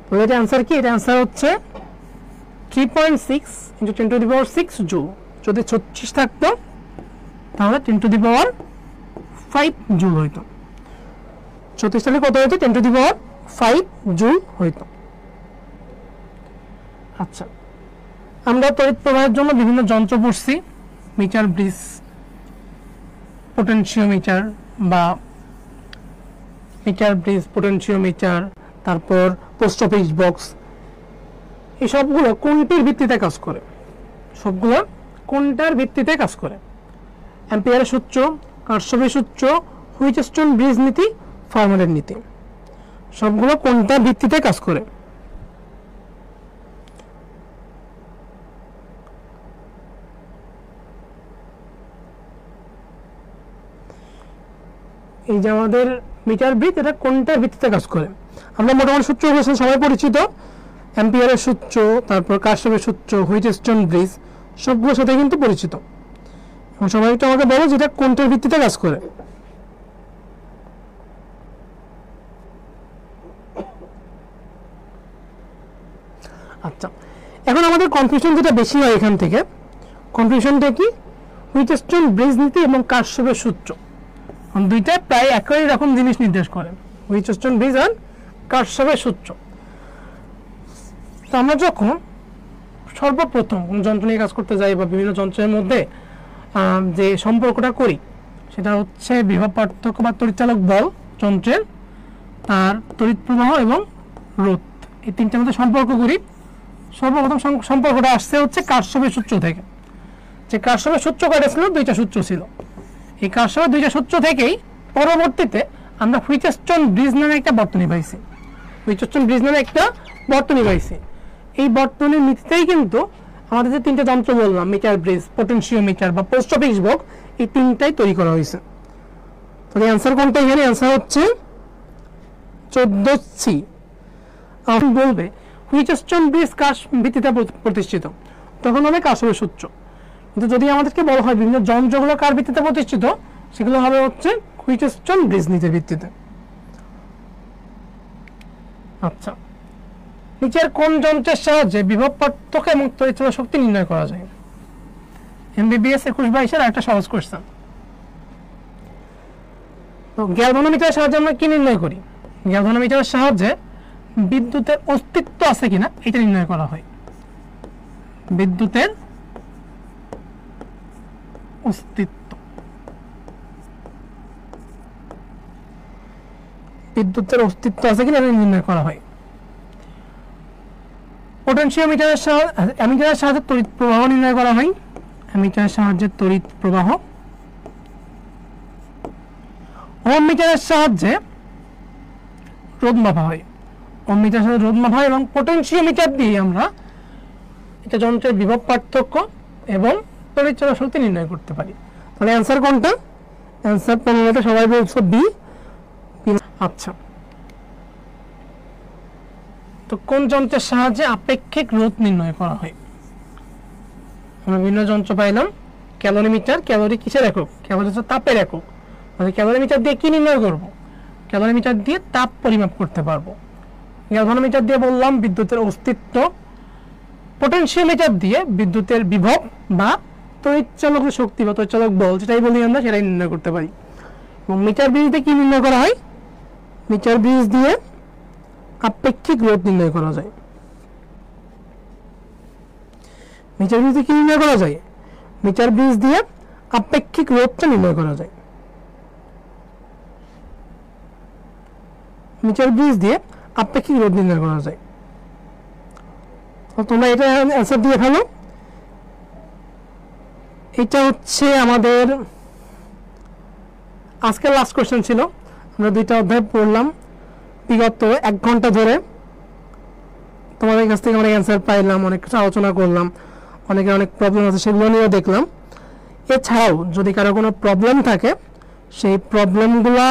Speaker 1: তো এটা অ্যান্সার কি, এটা অ্যান্সার হচ্ছে 3.6 into 10 to the power 6 joule. যদি 36 থাকতো তাহলে 10 টু দি পাওয়ার 5 জুল হইতো। 36 সালে কত হইতো, 10 টু দি পাওয়ার 5 জুল হইতো। আচ্ছা, আমরা তড়িৎ প্রবাহের জন্য বিভিন্ন যন্ত্র পড়ছি, মিটার, ব্রিজ, পোটেনশিওমিটার বা মিটার, ব্রিজ, পোটেনশিওমিটার, তারপর পোস্ট অফিস বক্স। এই সবগুলো কোনটির ভিত্তিতে কাজ করে? সবগুলো কোনটার ভিত্তিতে কাজ করে? অ্যাম্পিয়ারের সূত্র, কারশফের সূত্র, হুইটস্টোন ব্রিজ নীতি, ফার্মারের নীতি, সবগুলো কোনটার ভিত্তিতে কাজ করে? এই যে আমাদের মিটার ব্রিজ, এটা কোনটার ভিত্তিতে কাজ করে? আমরা মোটামুটি সূত্র সবাই পরিচিত, অ্যাম্পিয়ারের সূত্র, তারপর কারশফের সূত্র, হুইটস্টোন ব্রিজ, সবগুলোর সাথে কিন্তু পরিচিত। এবং সবাই একটু আমাকে বলো যেটা কোনটার ভিত্তিতে কাজ করে। আচ্ছা, এখন আমাদের কনফিউশন যেটা বেশি হয় এখান থেকে, কনফিউশনটা কি, হুইটস্টোন ব্রিজ নীতি এবং কারশফের সূত্র, দুইটা প্রায় একই রকম জিনিস নির্দেশ করে, হুইটস্টোন ব্রিজ আর কারশফের সূত্র। তো আমরা যখন সর্বপ্রথম কোন যন্ত্র নিয়ে কাজ করতে যাই বা বিভিন্ন যন্ত্রের মধ্যে যে সম্পর্কটা করি, সেটা হচ্ছে বিভব পার্থক্য বা তড়িৎচালক বল যন্ত্রের, তার তড়িৎ প্রবাহ এবং রোধ, এই তিনটার মধ্যে সম্পর্ক করি। সর্বপ্রথম সম্পর্কটা আসছে হচ্ছে কারশফের সূত্র থেকে। যে কারশফের সূত্র কয়টা ছিল, 2টা সূত্র ছিল। এই কারশফের 2টা সূত্র থেকেই পরবর্তীতে আমরা হুইটস্টোন ব্রিজ নামে একটা বর্তনী পাইছি। হুইটস্টোন ব্রিজ নামে একটা বর্তনী পাইছি। এই বর্তনীর নীতিতেই কিন্তু আমাদের যে 3টে যন্ত্র বললাম, মিটার, ব্রিজ, পোটেনশিওমিটার বা পোস্ট অফিস বক্স, এই 3টাই তৈরি করা হয়েছে। তাহলে অ্যান্সার কোনটা? এখানে অ্যান্সার হচ্ছে 14C। আপনি বলবে হুইটস্টোন ব্রিজ কার ভিত্তিতে প্রতিষ্ঠিত, তখন হবে কারশফের সূত্র। কিন্তু যদি আমাদেরকে বলা হয় বিভিন্ন যন্ত্রগুলো কার ভিত্তিতে প্রতিষ্ঠিত, সেগুলো হবে হচ্ছে হুইটস্টোন ব্রিজ নীতির ভিত্তিতে। আচ্ছা, নিচের কোন যন্ত্রের সাহায্যে বিভব পার্থক্য এবং তড়িৎচালক শক্তি নির্ণয় করা যায়? এমবিবিএস 21-22 একটা সহজ কোশ্চেন। তো গ্যালভানোমিটারের সাহায্যে আমরা কি নির্ণয় করি? গ্যালভানোমিটারের সাহায্যে বিদ্যুতের অস্তিত্ব আছে কিনা এটা নির্ণয় করা হয়। বিদ্যুতের অস্তিত্ব। বিদ্যুতের অস্তিত্ব আছে কিনা এটা নির্ণয় করা হয়। পোটেনশিওমিটারের অ্যামিটারের সাহায্যে তড়িৎ প্রবাহ নির্ণয় করা হয়। অ্যামিটারের সাহায্যে তড়িৎ প্রবাহ। ওহম মিটারের সাহায্যে রোধ মাপা হয়। ওহম মিটারের সাহায্যে রোধ মাপা হয় এবং পোটেনশিওমিটার দিয়ে আমরা এটা যন্ত্রের বিভব পার্থক্য এবং তড়িৎ চলাচল শক্তি নির্ণয় করতে পারি। তাহলে অ্যান্সার কোনটা? অ্যান্সার 15টা সবাই বলছো বি। আচ্ছা, তো কোন যন্ত্রের সাহায্যে আপেক্ষিক রোধ নির্ণয় করা হয়? আমরা বিভিন্ন যন্ত্র পাইলাম। ক্যালোরিমিটার, ক্যালোরি কিসের একক? ক্যালোরি হচ্ছে তাপের একক। মানে ক্যালোরিমিটার দিয়ে কি নির্ণয় করব? ক্যালোরিমিটার দিয়ে তাপ পরিমাপ করতে পারবো। গ্যালভানোমিটার দিয়ে বললাম বিদ্যুতের অস্তিত্ব। পোটেনশিওমিটার দিয়ে বিদ্যুতের বিভব বা তড়িৎচালক শক্তি বা তড়িৎচালক বল যেটাই বলি আমরা সেটাই নির্ণয় করতে পারি। এবং মিটার ব্রিজ দিয়ে কি নির্ণয় করা হয়? মিটার ব্রিজ দিয়ে আপেক্ষিক রোধ নির্ণয় করা যায়। মিটার ব্রিজ দিয়ে কি নির্ণয় করা যায়? মিটার ব্রিজ দিয়ে আপেক্ষিক রোধটা নির্ণয় করা যায়। মিটার ব্রিজ দিয়ে আপেক্ষিক রোধ নির্ণয় করা যায়। তোমরা এটা অ্যান্সার দিয়ে ফেলো। এটা হচ্ছে আমাদের আজকের লাস্ট কোশ্চেন ছিল। আমরা 2টা অধ্যায় পড়লাম বিগত 1 ঘন্টা ধরে। তোমাদের কাছ থেকে অনেক অ্যান্সার পাইলাম, অনেক কিছু আলোচনা করলাম, অনেকের অনেক প্রবলেম আছে সেগুলো নিয়েও দেখলাম। এছাড়াও যদি কারো কোনো প্রবলেম থাকে সেই প্রবলেমগুলো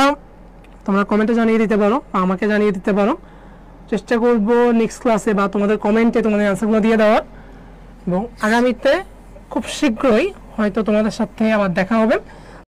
Speaker 1: তোমরা কমেন্টে জানিয়ে দিতে পারো, আমাকে জানিয়ে দিতে পারো। চেষ্টা করব নেক্সট ক্লাসে বা তোমাদের কমেন্টে তোমাদের অ্যান্সারগুলো দিয়ে দেওয়ার। এবং আগামীতে খুব শীঘ্রই হয়তো তোমাদের সাথে আবার দেখা হবে।